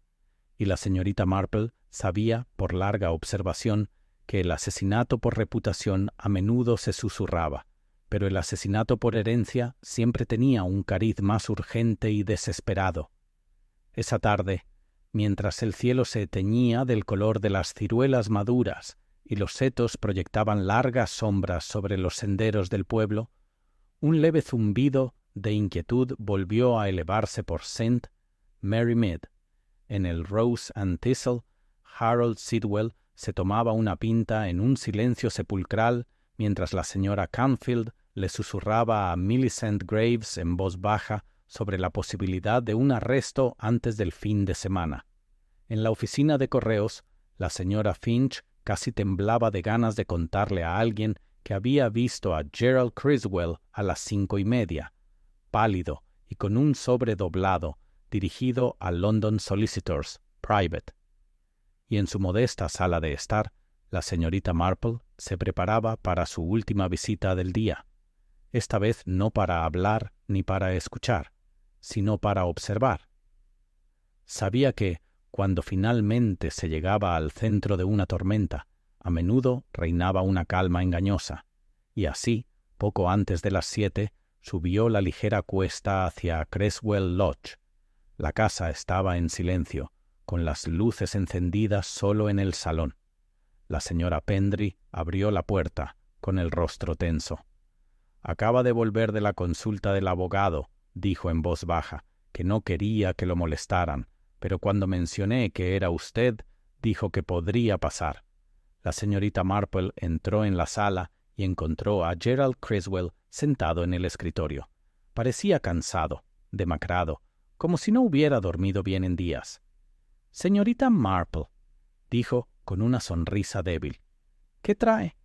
Y la señorita Marple sabía, por larga observación, que el asesinato por reputación a menudo se susurraba, pero el asesinato por herencia siempre tenía un cariz más urgente y desesperado. Esa tarde, mientras el cielo se teñía del color de las ciruelas maduras y los setos proyectaban largas sombras sobre los senderos del pueblo, un leve zumbido de inquietud volvió a elevarse por St. Mary Mead. En el Rose and Thistle, Harold Sidwell se tomaba una pinta en un silencio sepulcral mientras la señora Canfield le susurraba a Millicent Graves en voz baja sobre la posibilidad de un arresto antes del fin de semana. En la oficina de correos, la señora Finch casi temblaba de ganas de contarle a alguien que había visto a Gerald Creswell a las 5:30, pálido y con un sobre doblado, dirigido a London Solicitors, Private. Y en su modesta sala de estar, la señorita Marple se preparaba para su última visita del día, esta vez no para hablar ni para escuchar, sino para observar. Sabía que, cuando finalmente se llegaba al centro de una tormenta, a menudo reinaba una calma engañosa, y así, poco antes de las 7, subió la ligera cuesta hacia Creswell Lodge. La casa estaba en silencio, con las luces encendidas solo en el salón. La señora Pendry abrió la puerta, con el rostro tenso. «Acaba de volver de la consulta del abogado», dijo en voz baja, que no quería que lo molestaran, pero cuando mencioné que era usted, dijo que podría pasar. La señorita Marple entró en la sala y encontró a Gerald Creswell sentado en el escritorio. Parecía cansado, demacrado, como si no hubiera dormido bien en días. «Señorita Marple», dijo con una sonrisa débil. «¿Qué trae?»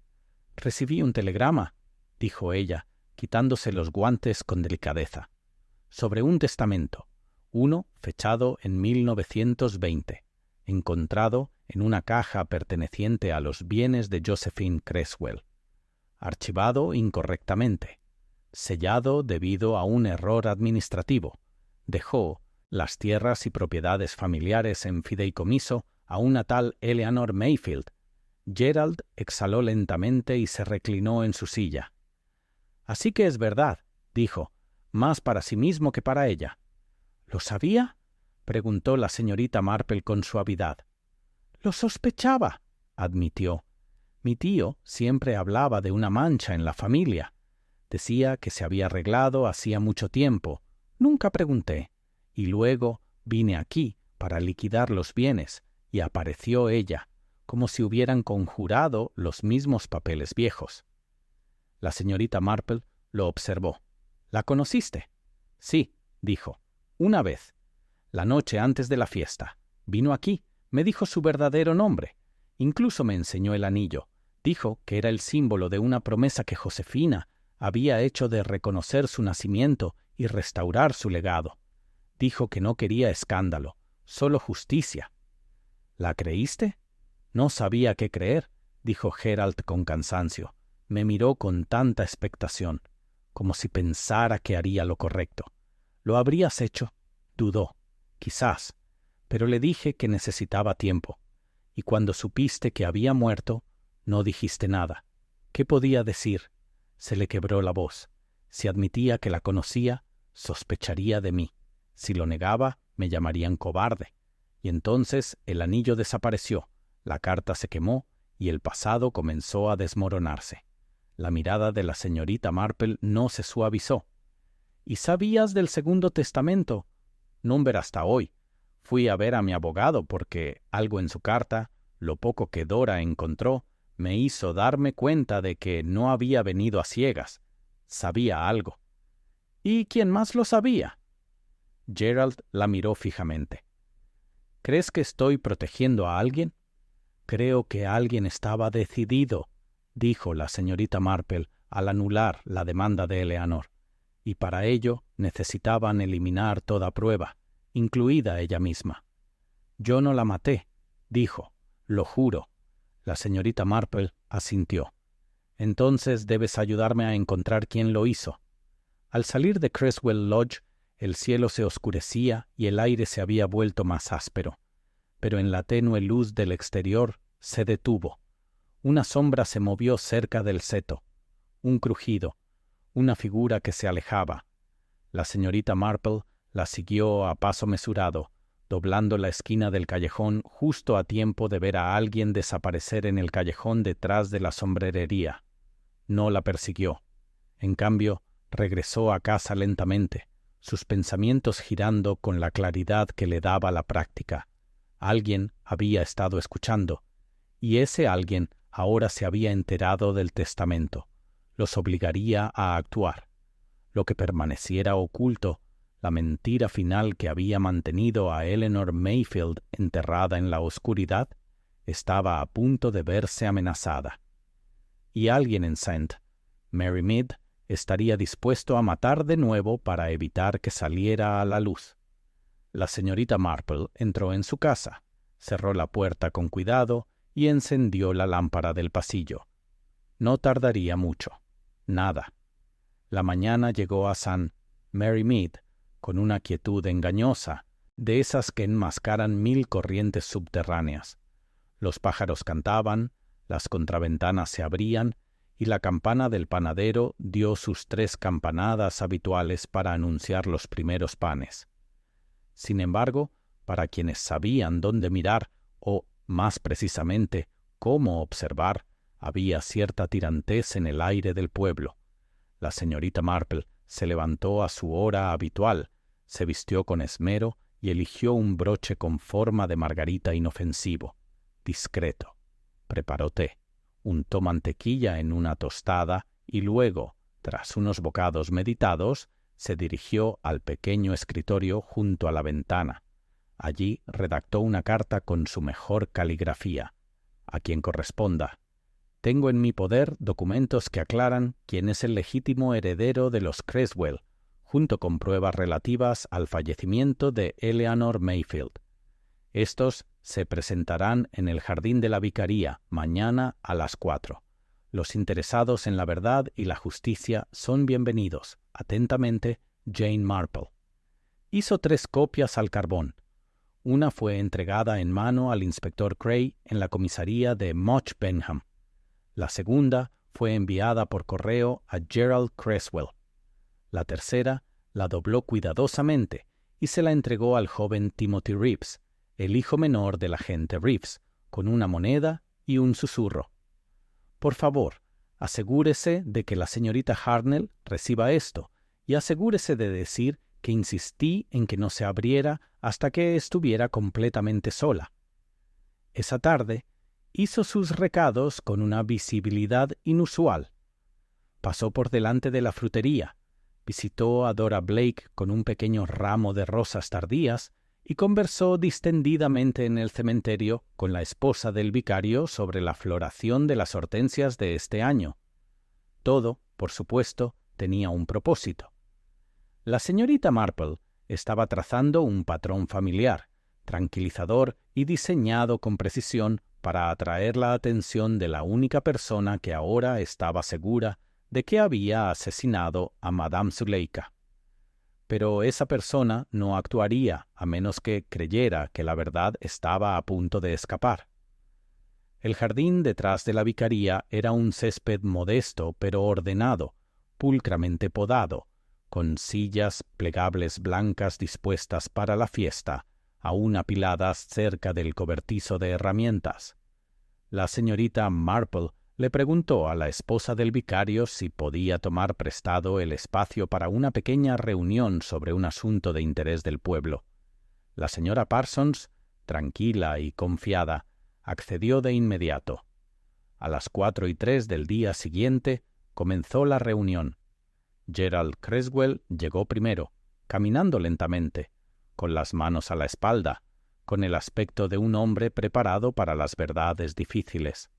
«Recibí un telegrama», dijo ella, quitándose los guantes con delicadeza. «Sobre un testamento, uno fechado en 1920, encontrado en una caja perteneciente a los bienes de Josephine Creswell. Archivado incorrectamente. Sellado debido a un error administrativo. Dejó las tierras y propiedades familiares en fideicomiso a una tal Eleanor Mayfield». Gerald exhaló lentamente y se reclinó en su silla. «Así que es verdad», dijo, más para sí mismo que para ella. «¿Lo sabía?», preguntó la señorita Marple con suavidad. «Lo sospechaba», admitió. «Mi tío siempre hablaba de una mancha en la familia. Decía que se había arreglado hacía mucho tiempo. Nunca pregunté. Y luego vine aquí para liquidar los bienes, y apareció ella, como si hubieran conjurado los mismos papeles viejos». La señorita Marple lo observó. «¿La conociste?» «Sí», dijo. «Una vez. La noche antes de la fiesta. Vino aquí, Me dijo su verdadero nombre. Incluso me enseñó el anillo. Dijo que era el símbolo de una promesa que Josefina había hecho de reconocer su nacimiento y restaurar su legado. Dijo que no quería escándalo, solo justicia. ¿La creíste? No sabía qué creer, dijo Geralt con cansancio. Me miró con tanta expectación, como si pensara que haría lo correcto. ¿Lo habrías hecho? Dudó. Quizás. Pero le dije que necesitaba tiempo. Y cuando supiste que había muerto, no dijiste nada. ¿Qué podía decir? Se le quebró la voz. Si admitía que la conocía, sospecharía de mí. Si lo negaba, me llamarían cobarde. Y entonces el anillo desapareció, la carta se quemó y el pasado comenzó a desmoronarse. La mirada de la señorita Marple no se suavizó. ¿Y sabías del Segundo Testamento? No ver hasta hoy. Fui a ver a mi abogado porque algo en su carta, lo poco que Dora encontró, me hizo darme cuenta de que no había venido a ciegas. Sabía algo. ¿Y quién más lo sabía? Geralt la miró fijamente. ¿Crees que estoy protegiendo a alguien? Creo que alguien estaba decidido, dijo la señorita Marple al anular la demanda de Eleanor, y para ello necesitaban eliminar toda prueba, incluida ella misma. Yo no la maté, dijo, lo juro. La señorita Marple asintió. Entonces debes ayudarme a encontrar quién lo hizo. Al salir de Creswell Lodge, el cielo se oscurecía y el aire se había vuelto más áspero. Pero en la tenue luz del exterior se detuvo. Una sombra se movió cerca del seto. Un crujido. Una figura que se alejaba. La señorita Marple la siguió a paso mesurado, doblando la esquina del callejón justo a tiempo de ver a alguien desaparecer en el callejón detrás de la sombrerería. No la persiguió. En cambio, regresó a casa lentamente, sus pensamientos girando con la claridad que le daba la práctica. Alguien había estado escuchando, y ese alguien ahora se había enterado del testamento. Los obligaría a actuar. Lo que permaneciera oculto, la mentira final que había mantenido a Eleanor Mayfield enterrada en la oscuridad, estaba a punto de verse amenazada. Y alguien en St. Mary Mead estaría dispuesto a matar de nuevo para evitar que saliera a la luz. La señorita Marple entró en su casa, cerró la puerta con cuidado y encendió la lámpara del pasillo. No tardaría mucho. Nada. La mañana llegó a St. Mary Mead con una quietud engañosa, de esas que enmascaran 1000 corrientes subterráneas. Los pájaros cantaban, las contraventanas se abrían y la campana del panadero dio sus 3 campanadas habituales para anunciar los primeros panes. Sin embargo, para quienes sabían dónde mirar, o, más precisamente, cómo observar, había cierta tirantez en el aire del pueblo. La señorita Marple se levantó a su hora habitual, se vistió con esmero y eligió un broche con forma de margarita inofensivo, discreto. Preparó té, untó mantequilla en una tostada y luego, tras unos bocados meditados, se dirigió al pequeño escritorio junto a la ventana. Allí redactó una carta con su mejor caligrafía. A quien corresponda. Tengo en mi poder documentos que aclaran quién es el legítimo heredero de los Creswell, junto con pruebas relativas al fallecimiento de Eleanor Mayfield. Estos se presentarán en el jardín de la vicaría mañana a las 4. Los interesados en la verdad y la justicia son bienvenidos. Atentamente, Jane Marple. Hizo 3 copias al carbón. Una fue entregada en mano al inspector Cray en la comisaría de Much Benham. La segunda fue enviada por correo a Gerald Creswell. La tercera la dobló cuidadosamente y se la entregó al joven Timothy Reeves, el hijo menor del agente Reeves, con una moneda y un susurro. Por favor, asegúrese de que la señorita Hartnell reciba esto y asegúrese de decir que insistí en que no se abriera hasta que estuviera completamente sola. Esa tarde hizo sus recados con una visibilidad inusual. Pasó por delante de la frutería, visitó a Dora Blake con un pequeño ramo de rosas tardías y conversó distendidamente en el cementerio con la esposa del vicario sobre la floración de las hortensias de este año. Todo, por supuesto, tenía un propósito. La señorita Marple estaba trazando un patrón familiar, tranquilizador y diseñado con precisión para atraer la atención de la única persona que ahora estaba segura de que había asesinado a Madame Zuleika. Pero esa persona no actuaría a menos que creyera que la verdad estaba a punto de escapar. El jardín detrás de la vicaría era un césped modesto pero ordenado, pulcramente podado, con sillas plegables blancas dispuestas para la fiesta, aún apiladas cerca del cobertizo de herramientas. La señorita Marple le preguntó a la esposa del vicario si podía tomar prestado el espacio para una pequeña reunión sobre un asunto de interés del pueblo. La señora Parsons, tranquila y confiada, accedió de inmediato. A las 4:03 del día siguiente comenzó la reunión. Gerald Creswell llegó primero, caminando lentamente, con las manos a la espalda, con el aspecto de un hombre preparado para las verdades difíciles.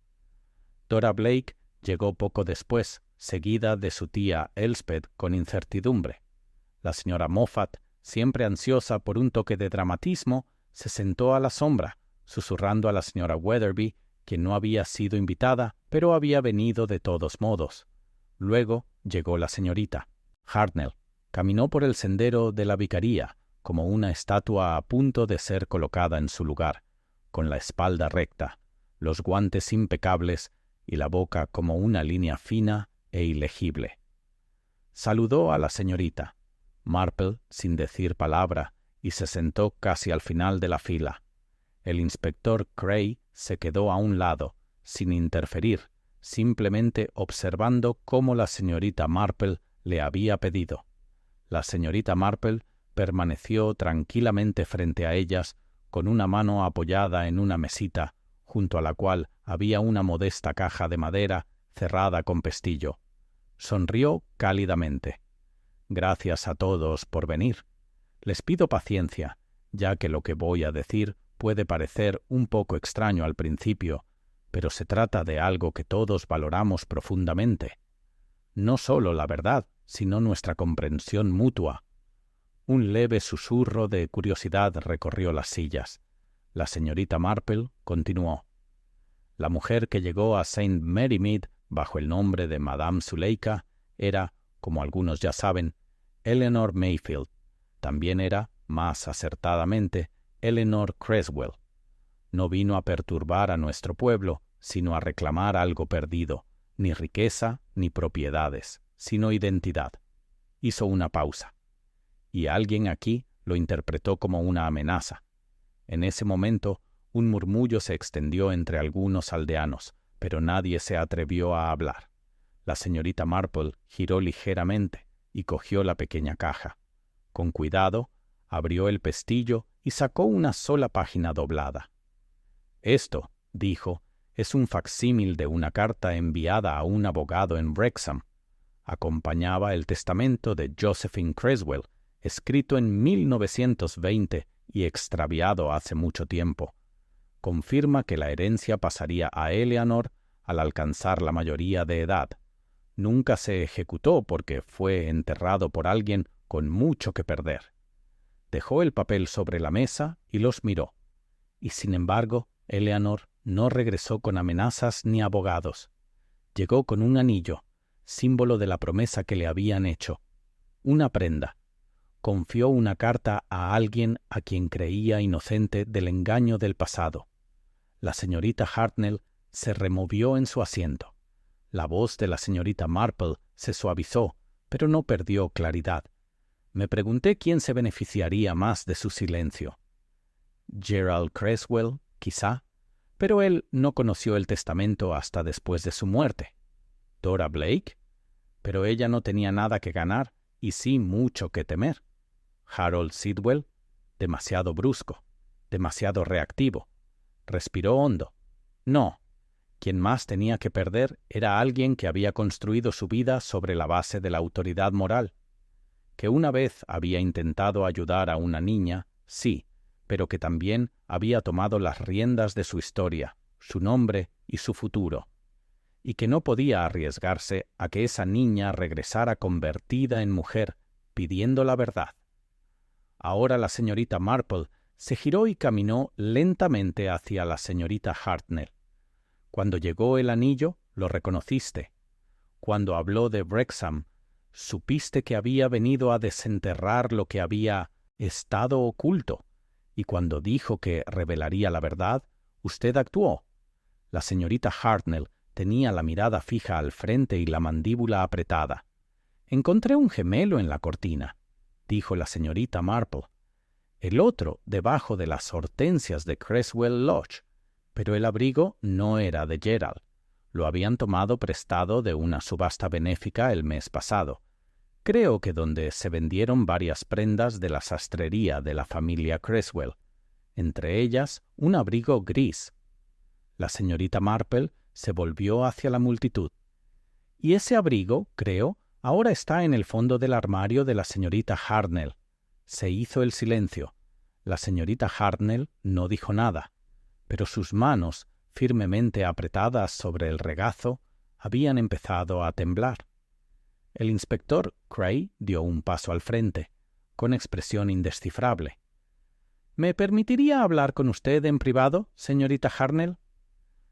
Dora Blake llegó poco después, seguida de su tía Elspeth con incertidumbre. La señora Moffat, siempre ansiosa por un toque de dramatismo, se sentó a la sombra, susurrando a la señora Weatherby, quien no había sido invitada, pero había venido de todos modos. Luego llegó la señorita. Hartnell caminó por el sendero de la vicaría, como una estatua a punto de ser colocada en su lugar, con la espalda recta, los guantes impecables y la boca como una línea fina e ilegible. Saludó a la señorita Marple sin decir palabra y se sentó casi al final de la fila. El inspector Cray se quedó a un lado, sin interferir, simplemente observando cómo la señorita Marple le había pedido. La señorita Marple permaneció tranquilamente frente a ellas, con una mano apoyada en una mesita, junto a la cual había una modesta caja de madera cerrada con pestillo. Sonrió cálidamente. «Gracias a todos por venir. Les pido paciencia, ya que lo que voy a decir puede parecer un poco extraño al principio, pero se trata de algo que todos valoramos profundamente. No solo la verdad, sino nuestra comprensión mutua». Un leve susurro de curiosidad recorrió las sillas. La señorita Marple continuó. La mujer que llegó a St. Mary Mead bajo el nombre de Madame Zuleika era, como algunos ya saben, Eleanor Mayfield. También era, más acertadamente, Eleanor Creswell. No vino a perturbar a nuestro pueblo, sino a reclamar algo perdido, ni riqueza ni propiedades, sino identidad. Hizo una pausa. Y alguien aquí lo interpretó como una amenaza. En ese momento, un murmullo se extendió entre algunos aldeanos, pero nadie se atrevió a hablar. La señorita Marple giró ligeramente y cogió la pequeña caja. Con cuidado, abrió el pestillo y sacó una sola página doblada. «Esto», dijo, «es un facsímil de una carta enviada a un abogado en Wrexham. Acompañaba el testamento de Josephine Creswell, escrito en 1920 y extraviado hace mucho tiempo. Confirma que la herencia pasaría a Eleanor al alcanzar la mayoría de edad. Nunca se ejecutó porque fue enterrado por alguien con mucho que perder». Dejó el papel sobre la mesa y los miró. Y sin embargo, Eleanor no regresó con amenazas ni abogados. Llegó con un anillo, símbolo de la promesa que le habían hecho. Una prenda. Confió una carta a alguien a quien creía inocente del engaño del pasado. La señorita Hartnell se removió en su asiento. La voz de la señorita Marple se suavizó, pero no perdió claridad. Me pregunté quién se beneficiaría más de su silencio. Gerald Creswell, quizá, pero él no conoció el testamento hasta después de su muerte. Dora Blake, pero ella no tenía nada que ganar y sí mucho que temer. Harold Sidwell, demasiado brusco, demasiado reactivo. Respiró hondo. No, quien más tenía que perder era alguien que había construido su vida sobre la base de la autoridad moral. Que una vez había intentado ayudar a una niña, sí, pero que también había tomado las riendas de su historia, su nombre y su futuro, y que no podía arriesgarse a que esa niña regresara convertida en mujer, pidiendo la verdad. Ahora la señorita Marple se giró y caminó lentamente hacia la señorita Hartnell. Cuando llegó el anillo, lo reconociste. Cuando habló de Wrexham, supiste que había venido a desenterrar lo que había estado oculto, y cuando dijo que revelaría la verdad, usted actuó. La señorita Hartnell tenía la mirada fija al frente y la mandíbula apretada. «Encontré un gemelo en la cortina», dijo la señorita Marple. «El otro debajo de las hortensias de Creswell Lodge, pero el abrigo no era de Gerald. Lo habían tomado prestado de una subasta benéfica el mes pasado. Creo que donde se vendieron varias prendas de la sastrería de la familia Creswell, entre ellas un abrigo gris». La señorita Marple se volvió hacia la multitud. «Y ese abrigo, creo, ahora está en el fondo del armario de la señorita Hartnell». Se hizo el silencio. La señorita Hartnell no dijo nada, pero sus manos, firmemente apretadas sobre el regazo, habían empezado a temblar. El inspector Cray dio un paso al frente, con expresión indescifrable. «¿Me permitiría hablar con usted en privado, señorita Hartnell?»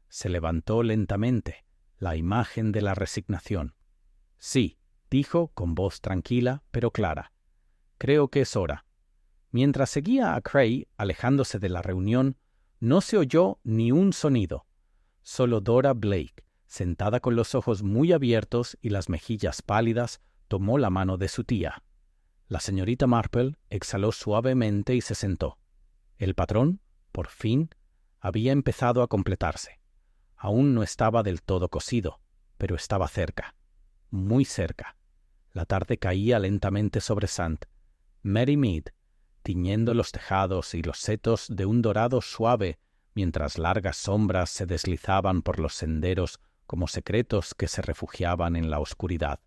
Se levantó lentamente, la imagen de la resignación. «Sí», dijo con voz tranquila pero clara. «Creo que es hora». Mientras seguía a Cray alejándose de la reunión, no se oyó ni un sonido. Solo Dora Blake, sentada con los ojos muy abiertos y las mejillas pálidas, tomó la mano de su tía. La señorita Marple exhaló suavemente y se sentó. El patrón, por fin, había empezado a completarse. Aún no estaba del todo cosido, pero estaba cerca, muy cerca. La tarde caía lentamente sobre St. Mary Mead, tiñendo los tejados y los setos de un dorado suave, mientras largas sombras se deslizaban por los senderos como secretos que se refugiaban en la oscuridad.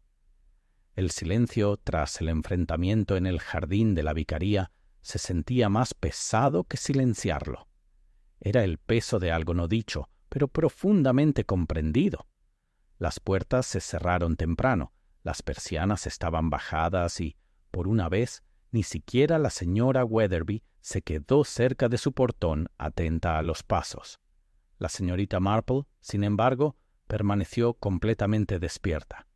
El silencio tras el enfrentamiento en el jardín de la vicaría se sentía más pesado que silenciarlo. Era el peso de algo no dicho, pero profundamente comprendido. Las puertas se cerraron temprano, las persianas estaban bajadas y, por una vez, ni siquiera la señora Weatherby se quedó cerca de su portón atenta a los pasos. La señorita Marple, sin embargo, permaneció completamente despierta.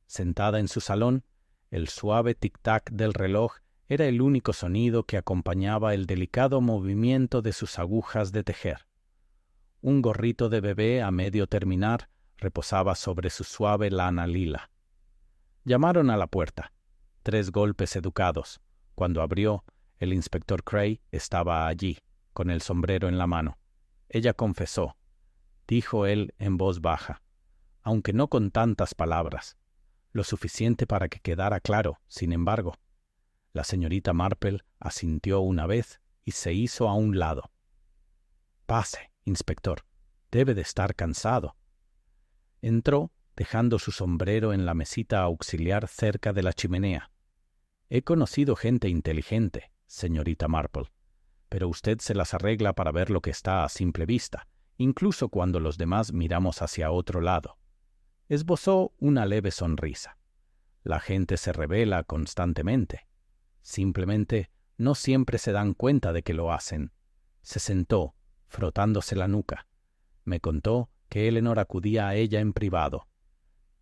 Sentada en su salón, el suave tic-tac del reloj era el único sonido que acompañaba el delicado movimiento de sus agujas de tejer. Un gorrito de bebé a medio terminar reposaba sobre su suave lana lila. Llamaron a la puerta. 3 golpes educados. Cuando abrió, el inspector Cray estaba allí, con el sombrero en la mano. Ella confesó, dijo él en voz baja, aunque no con tantas palabras, lo suficiente para que quedara claro, sin embargo. La señorita Marple asintió una vez y se hizo a un lado. «Pase, inspector. Debe de estar cansado». Entró, dejando su sombrero en la mesita auxiliar cerca de la chimenea. «He conocido gente inteligente, señorita Marple, pero usted se las arregla para ver lo que está a simple vista, incluso cuando los demás miramos hacia otro lado». Esbozó una leve sonrisa. «La gente se revela constantemente. Simplemente no siempre se dan cuenta de que lo hacen». Se sentó, frotándose la nuca. Me contó que Eleanor acudía a ella en privado.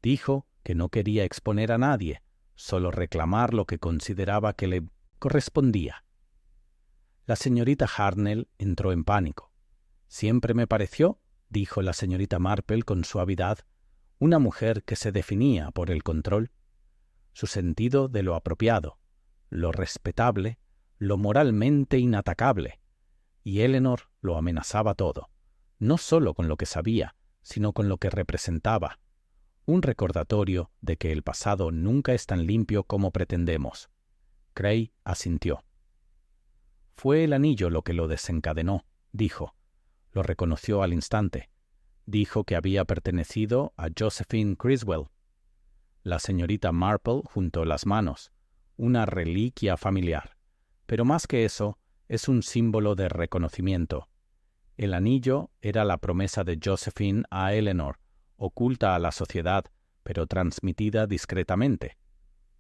Dijo que no quería exponer a nadie, solo reclamar lo que consideraba que le correspondía. La señorita Hartnell entró en pánico. «Siempre me pareció», dijo la señorita Marple con suavidad, «una mujer que se definía por el control. Su sentido de lo apropiado, lo respetable, lo moralmente inatacable. Y Eleanor lo amenazaba todo, no solo con lo que sabía, sino con lo que representaba. Un recordatorio de que el pasado nunca es tan limpio como pretendemos». Cray asintió. «Fue el anillo lo que lo desencadenó», dijo. Lo reconoció al instante. Dijo que había pertenecido a Josephine Criswell. La señorita Marple juntó las manos. Una reliquia familiar. Pero más que eso, es un símbolo de reconocimiento. El anillo era la promesa de Josephine a Eleanor, oculta a la sociedad, pero transmitida discretamente.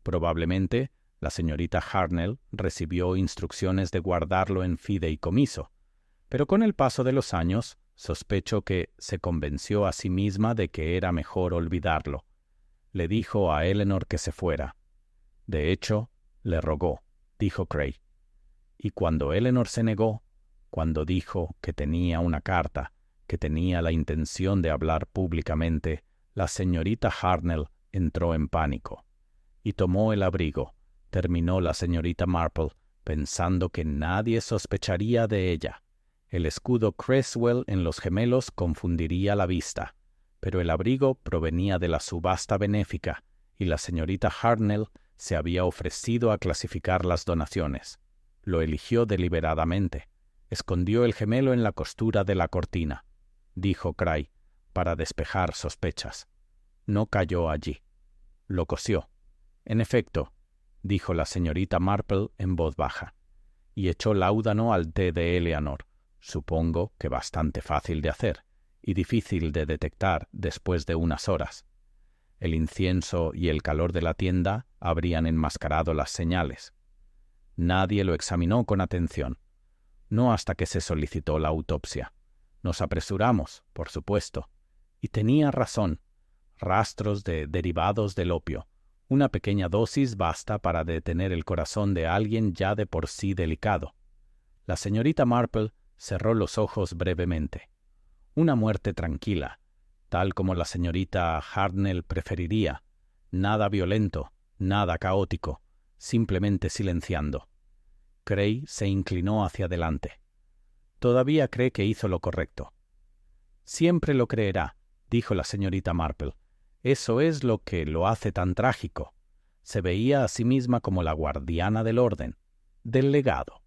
Probablemente, la señorita Hartnell recibió instrucciones de guardarlo en fideicomiso, pero con el paso de los años, sospecho que se convenció a sí misma de que era mejor olvidarlo. Le dijo a Eleanor que se fuera. De hecho, le rogó, dijo Cray. Y cuando Eleanor se negó, cuando dijo que tenía una carta, que tenía la intención de hablar públicamente, la señorita Hartnell entró en pánico. Y tomó el abrigo. Terminó la señorita Marple, pensando que nadie sospecharía de ella. El escudo Creswell en los gemelos confundiría la vista, pero el abrigo provenía de la subasta benéfica, y la señorita Hartnell se había ofrecido a clasificar las donaciones. Lo eligió deliberadamente. Escondió el gemelo en la costura de la cortina, dijo Cray, para despejar sospechas. No cayó allí. Lo cosió. En efecto, dijo la señorita Marple en voz baja, y echó láudano al té de Eleanor, supongo que bastante fácil de hacer y difícil de detectar después de unas horas. El incienso y el calor de la tienda habrían enmascarado las señales. Nadie lo examinó con atención, no hasta que se solicitó la autopsia. Nos apresuramos, por supuesto, y tenía razón. Rastros de derivados del opio. Una pequeña dosis basta para detener el corazón de alguien ya de por sí delicado. La señorita Marple cerró los ojos brevemente. Una muerte tranquila, tal como la señorita Hartnell preferiría. Nada violento, nada caótico, simplemente silenciando. Cray se inclinó hacia adelante. Todavía cree que hizo lo correcto. Siempre lo creerá, dijo la señorita Marple. Eso es lo que lo hace tan trágico. Se veía a sí misma como la guardiana del orden, del legado.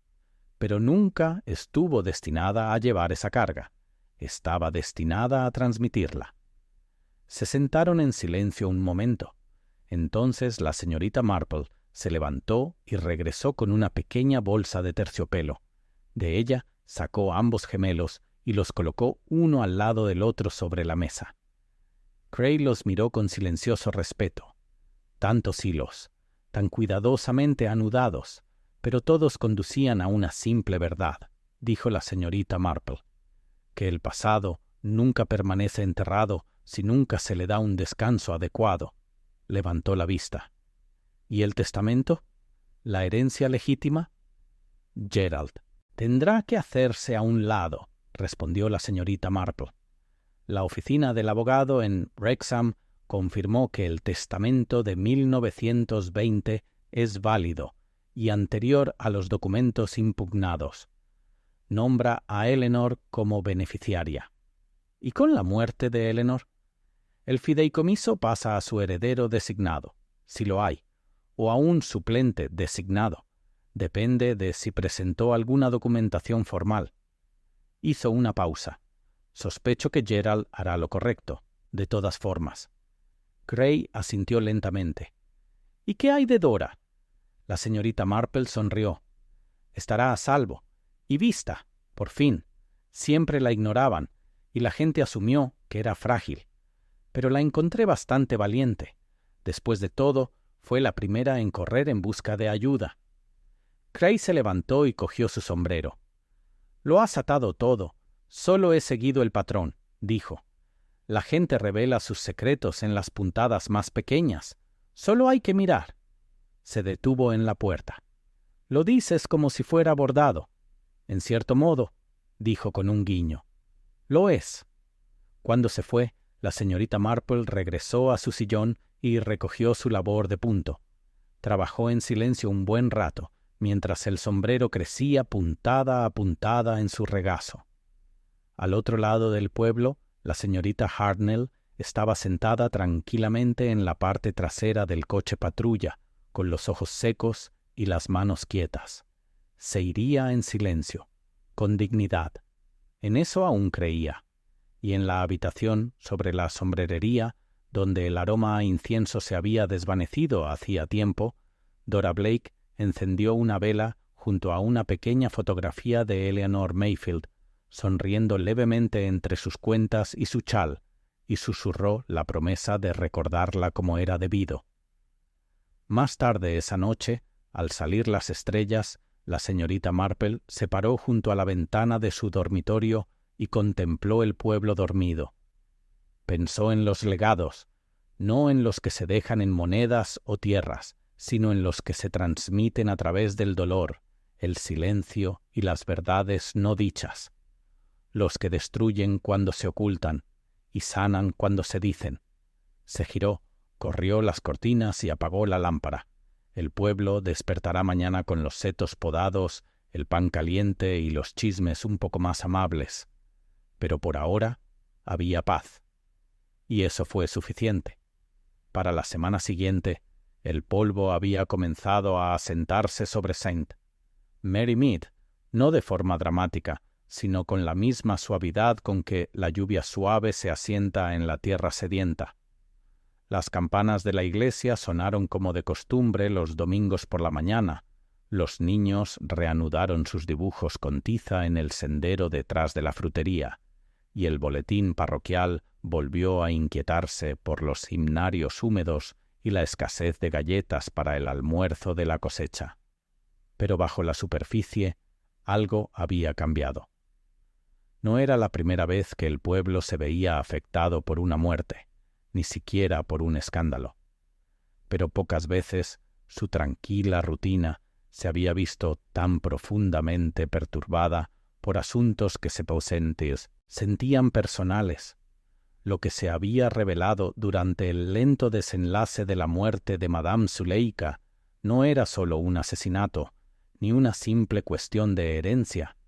Pero nunca estuvo destinada a llevar esa carga. Estaba destinada a transmitirla. Se sentaron en silencio un momento. Entonces la señorita Marple se levantó y regresó con una pequeña bolsa de terciopelo. De ella sacó ambos gemelos y los colocó uno al lado del otro sobre la mesa. Cray los miró con silencioso respeto. Tantos hilos, tan cuidadosamente anudados, pero todos conducían a una simple verdad, dijo la señorita Marple, que el pasado nunca permanece enterrado si nunca se le da un descanso adecuado. Levantó la vista. ¿Y el testamento? ¿La herencia legítima? Gerald, tendrá que hacerse a un lado, respondió la señorita Marple. La oficina del abogado en Wrexham confirmó que el testamento de 1920 es válido y anterior a los documentos impugnados. Nombra a Eleanor como beneficiaria. ¿Y con la muerte de Eleanor? El fideicomiso pasa a su heredero designado, si lo hay, o a un suplente designado. Depende de si presentó alguna documentación formal. Hizo una pausa. Sospecho que Gerald hará lo correcto, de todas formas. Cray asintió lentamente. ¿Y qué hay de Dora? La señorita Marple sonrió. Estará a salvo. Y vista, por fin. Siempre la ignoraban, y la gente asumió que era frágil. Pero la encontré bastante valiente. Después de todo, fue la primera en correr en busca de ayuda. Cray se levantó y cogió su sombrero. Lo has atado todo. Solo he seguido el patrón, dijo. La gente revela sus secretos en las puntadas más pequeñas. Solo hay que mirar. Se detuvo en la puerta. Lo dices como si fuera bordado. En cierto modo, dijo con un guiño. Lo es. Cuando se fue, la señorita Marple regresó a su sillón y recogió su labor de punto. Trabajó en silencio un buen rato, mientras el sombrero crecía puntada a puntada en su regazo. Al otro lado del pueblo, la señorita Hartnell estaba sentada tranquilamente en la parte trasera del coche patrulla, con los ojos secos y las manos quietas. Se iría en silencio, con dignidad. En eso aún creía. Y en la habitación, sobre la sombrerería, donde el aroma a incienso se había desvanecido hacía tiempo, Dora Blake encendió una vela junto a una pequeña fotografía de Eleanor Mayfield, sonriendo levemente entre sus cuentas y su chal, y susurró la promesa de recordarla como era debido. Más tarde esa noche, al salir las estrellas, la señorita Marple se paró junto a la ventana de su dormitorio y contempló el pueblo dormido. Pensó en los legados, no en los que se dejan en monedas o tierras, sino en los que se transmiten a través del dolor, el silencio y las verdades no dichas, los que destruyen cuando se ocultan y sanan cuando se dicen. Se giró, corrió las cortinas y apagó la lámpara. El pueblo despertará mañana con los setos podados, el pan caliente y los chismes un poco más amables. Pero por ahora había paz. Y eso fue suficiente. Para la semana siguiente, el polvo había comenzado a asentarse sobre St. Mary Mead, no de forma dramática, sino con la misma suavidad con que la lluvia suave se asienta en la tierra sedienta. Las campanas de la iglesia sonaron como de costumbre los domingos por la mañana. Los niños reanudaron sus dibujos con tiza en el sendero detrás de la frutería, y el boletín parroquial volvió a inquietarse por los himnarios húmedos y la escasez de galletas para el almuerzo de la cosecha. Pero bajo la superficie algo había cambiado. No era la primera vez que el pueblo se veía afectado por una muerte, ni siquiera por un escándalo. Pero pocas veces su tranquila rutina se había visto tan profundamente perturbada por asuntos que se sentían personales. Lo que se había revelado durante el lento desenlace de la muerte de Madame Zuleika no era sólo un asesinato, ni una simple cuestión de herencia.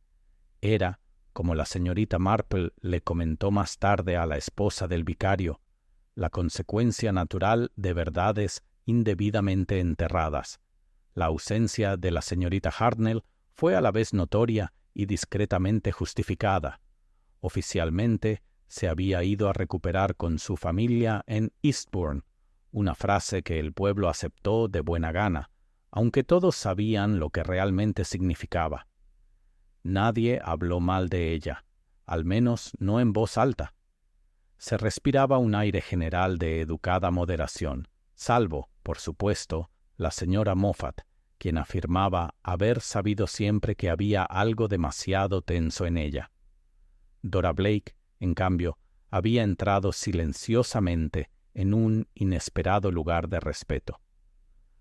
Era, como la señorita Marple le comentó más tarde a la esposa del vicario, la consecuencia natural de verdades indebidamente enterradas. La ausencia de la señorita Hartnell fue a la vez notoria y discretamente justificada. Oficialmente se había ido a recuperar con su familia en Eastbourne, una frase que el pueblo aceptó de buena gana, aunque todos sabían lo que realmente significaba. Nadie habló mal de ella, al menos no en voz alta. Se respiraba un aire general de educada moderación, salvo, por supuesto, la señora Moffat, quien afirmaba haber sabido siempre que había algo demasiado tenso en ella. Dora Blake, en cambio, había entrado silenciosamente en un inesperado lugar de respeto.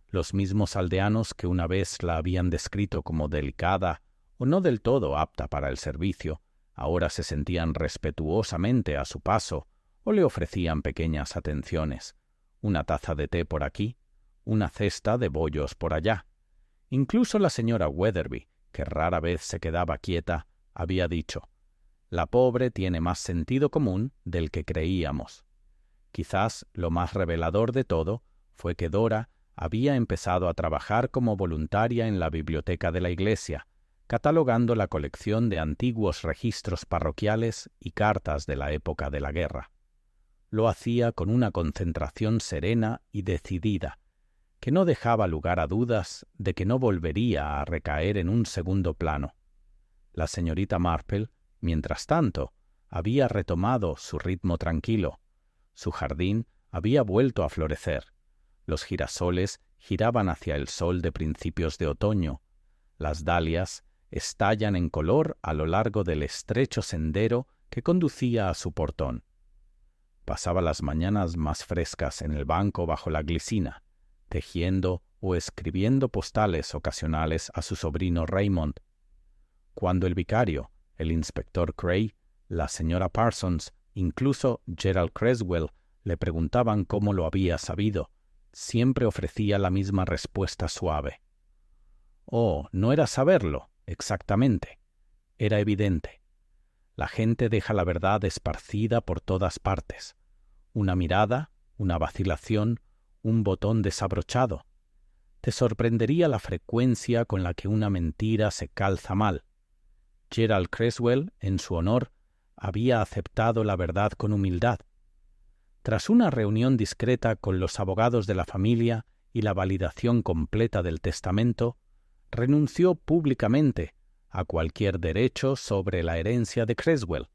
Los mismos aldeanos que una vez la habían descrito como delicada o no del todo apta para el servicio, ahora se sentían respetuosamente a su paso o le ofrecían pequeñas atenciones, una taza de té por aquí, una cesta de bollos por allá. Incluso la señora Weatherby, que rara vez se quedaba quieta, había dicho: «La pobre tiene más sentido común del que creíamos». Quizás lo más revelador de todo fue que Dora había empezado a trabajar como voluntaria en la biblioteca de la iglesia, catalogando la colección de antiguos registros parroquiales y cartas de la época de la guerra. Lo hacía con una concentración serena y decidida, que no dejaba lugar a dudas de que no volvería a recaer en un segundo plano. La señorita Marple, mientras tanto, había retomado su ritmo tranquilo. Su jardín había vuelto a florecer. Los girasoles giraban hacia el sol de principios de otoño. Las dalias estallan en color a lo largo del estrecho sendero que conducía a su portón. Pasaba las mañanas más frescas en el banco bajo la glicina, tejiendo o escribiendo postales ocasionales a su sobrino Raymond. Cuando el vicario, el inspector Cray, la señora Parsons, incluso Gerald Creswell, le preguntaban cómo lo había sabido, siempre ofrecía la misma respuesta suave. Oh, no era saberlo, exactamente. Era evidente. La gente deja la verdad esparcida por todas partes. Una mirada, una vacilación, un botón desabrochado. Te sorprendería la frecuencia con la que una mentira se calza mal. Gerald Creswell, en su honor, había aceptado la verdad con humildad. Tras una reunión discreta con los abogados de la familia y la validación completa del testamento, renunció públicamente a cualquier derecho sobre la herencia de Creswell.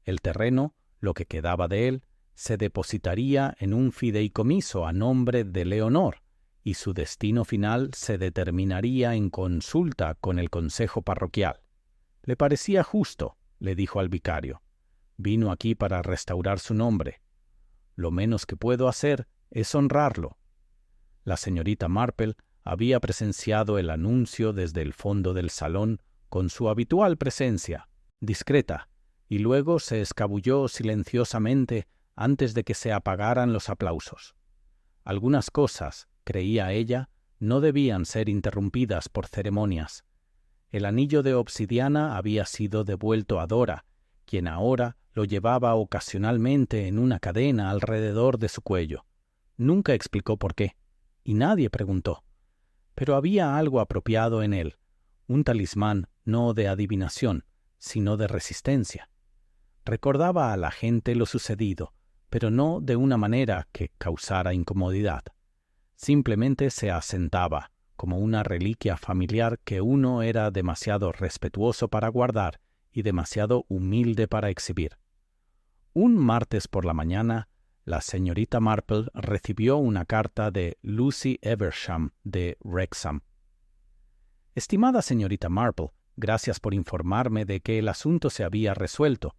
El terreno, lo que quedaba de él, se depositaría en un fideicomiso a nombre de Leonor, y su destino final se determinaría en consulta con el consejo parroquial. Le parecía justo, le dijo al vicario. Vino aquí para restaurar su nombre. Lo menos que puedo hacer es honrarlo. La señorita Marple había presenciado el anuncio desde el fondo del salón con su habitual presencia, discreta, y luego se escabulló silenciosamente antes de que se apagaran los aplausos. Algunas cosas, creía ella, no debían ser interrumpidas por ceremonias. El anillo de obsidiana había sido devuelto a Dora, quien ahora lo llevaba ocasionalmente en una cadena alrededor de su cuello. Nunca explicó por qué, y nadie preguntó. Pero había algo apropiado en él, un talismán no de adivinación, sino de resistencia. Recordaba a la gente lo sucedido, pero no de una manera que causara incomodidad. Simplemente se asentaba, como una reliquia familiar que uno era demasiado respetuoso para guardar y demasiado humilde para exhibir. Un martes por la mañana, la señorita Marple recibió una carta de Lucy Eversham de Wrexham. Estimada señorita Marple, gracias por informarme de que el asunto se había resuelto.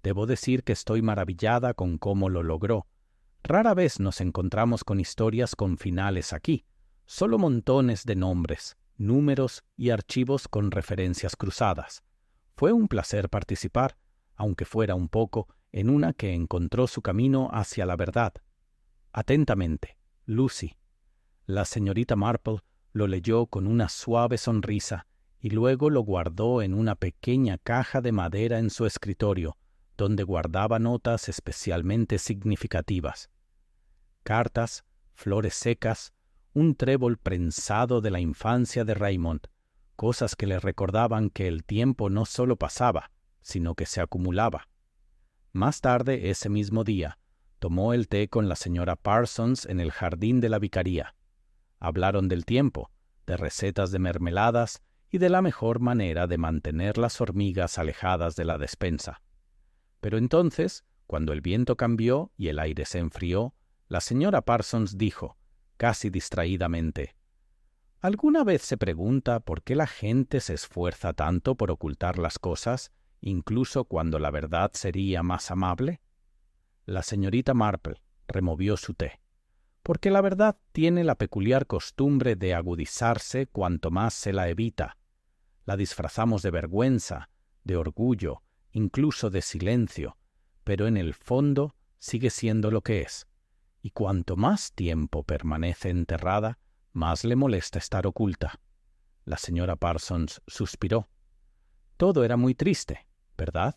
Debo decir que estoy maravillada con cómo lo logró. Rara vez nos encontramos con historias con finales aquí, solo montones de nombres, números y archivos con referencias cruzadas. Fue un placer participar, aunque fuera un poco, en una que encontró su camino hacia la verdad. Atentamente, Lucy. La señorita Marple lo leyó con una suave sonrisa y luego lo guardó en una pequeña caja de madera en su escritorio, donde guardaba notas especialmente significativas. Cartas, flores secas, un trébol prensado de la infancia de Raymond, cosas que le recordaban que el tiempo no solo pasaba, sino que se acumulaba. Más tarde, ese mismo día, tomó el té con la señora Parsons en el jardín de la vicaría. Hablaron del tiempo, de recetas de mermeladas y de la mejor manera de mantener las hormigas alejadas de la despensa. Pero entonces, cuando el viento cambió y el aire se enfrió, la señora Parsons dijo, casi distraídamente, ¿alguna vez se pregunta por qué la gente se esfuerza tanto por ocultar las cosas, incluso cuando la verdad sería más amable? La señorita Marple removió su té. Porque la verdad tiene la peculiar costumbre de agudizarse cuanto más se la evita. La disfrazamos de vergüenza, de orgullo, incluso de silencio, pero en el fondo sigue siendo lo que es. Y cuanto más tiempo permanece enterrada, más le molesta estar oculta. La señora Parsons suspiró. Todo era muy triste, ¿verdad?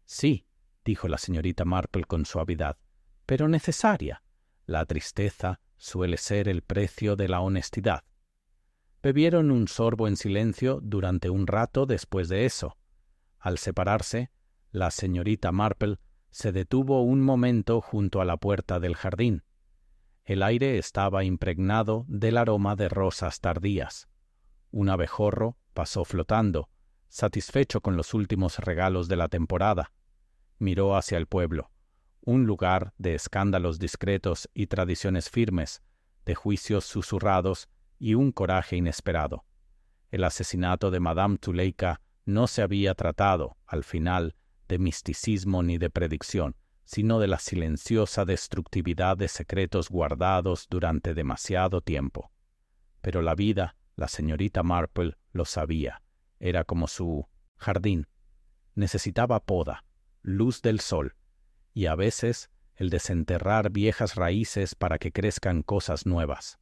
Sí, dijo la señorita Marple con suavidad, pero necesaria. La tristeza suele ser el precio de la honestidad. Bebieron un sorbo en silencio durante un rato después de eso. Al separarse, la señorita Marple se detuvo un momento junto a la puerta del jardín. El aire estaba impregnado del aroma de rosas tardías. Un abejorro pasó flotando, satisfecho con los últimos regalos de la temporada. Miró hacia el pueblo, un lugar de escándalos discretos y tradiciones firmes, de juicios susurrados y un coraje inesperado. El asesinato de Madame Zuleika no se había tratado, al final, de misticismo ni de predicción, sino de la silenciosa destructividad de secretos guardados durante demasiado tiempo. Pero la vida, la señorita Marple lo sabía, era como su jardín. Necesitaba poda, luz del sol, y a veces el desenterrar viejas raíces para que crezcan cosas nuevas.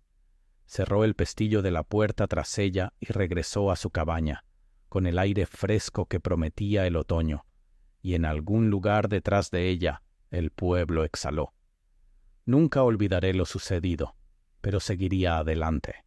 Cerró el pestillo de la puerta tras ella y regresó a su cabaña, con el aire fresco que prometía el otoño, y en algún lugar detrás de ella el pueblo exhaló. Nunca olvidaré lo sucedido, pero seguiría adelante.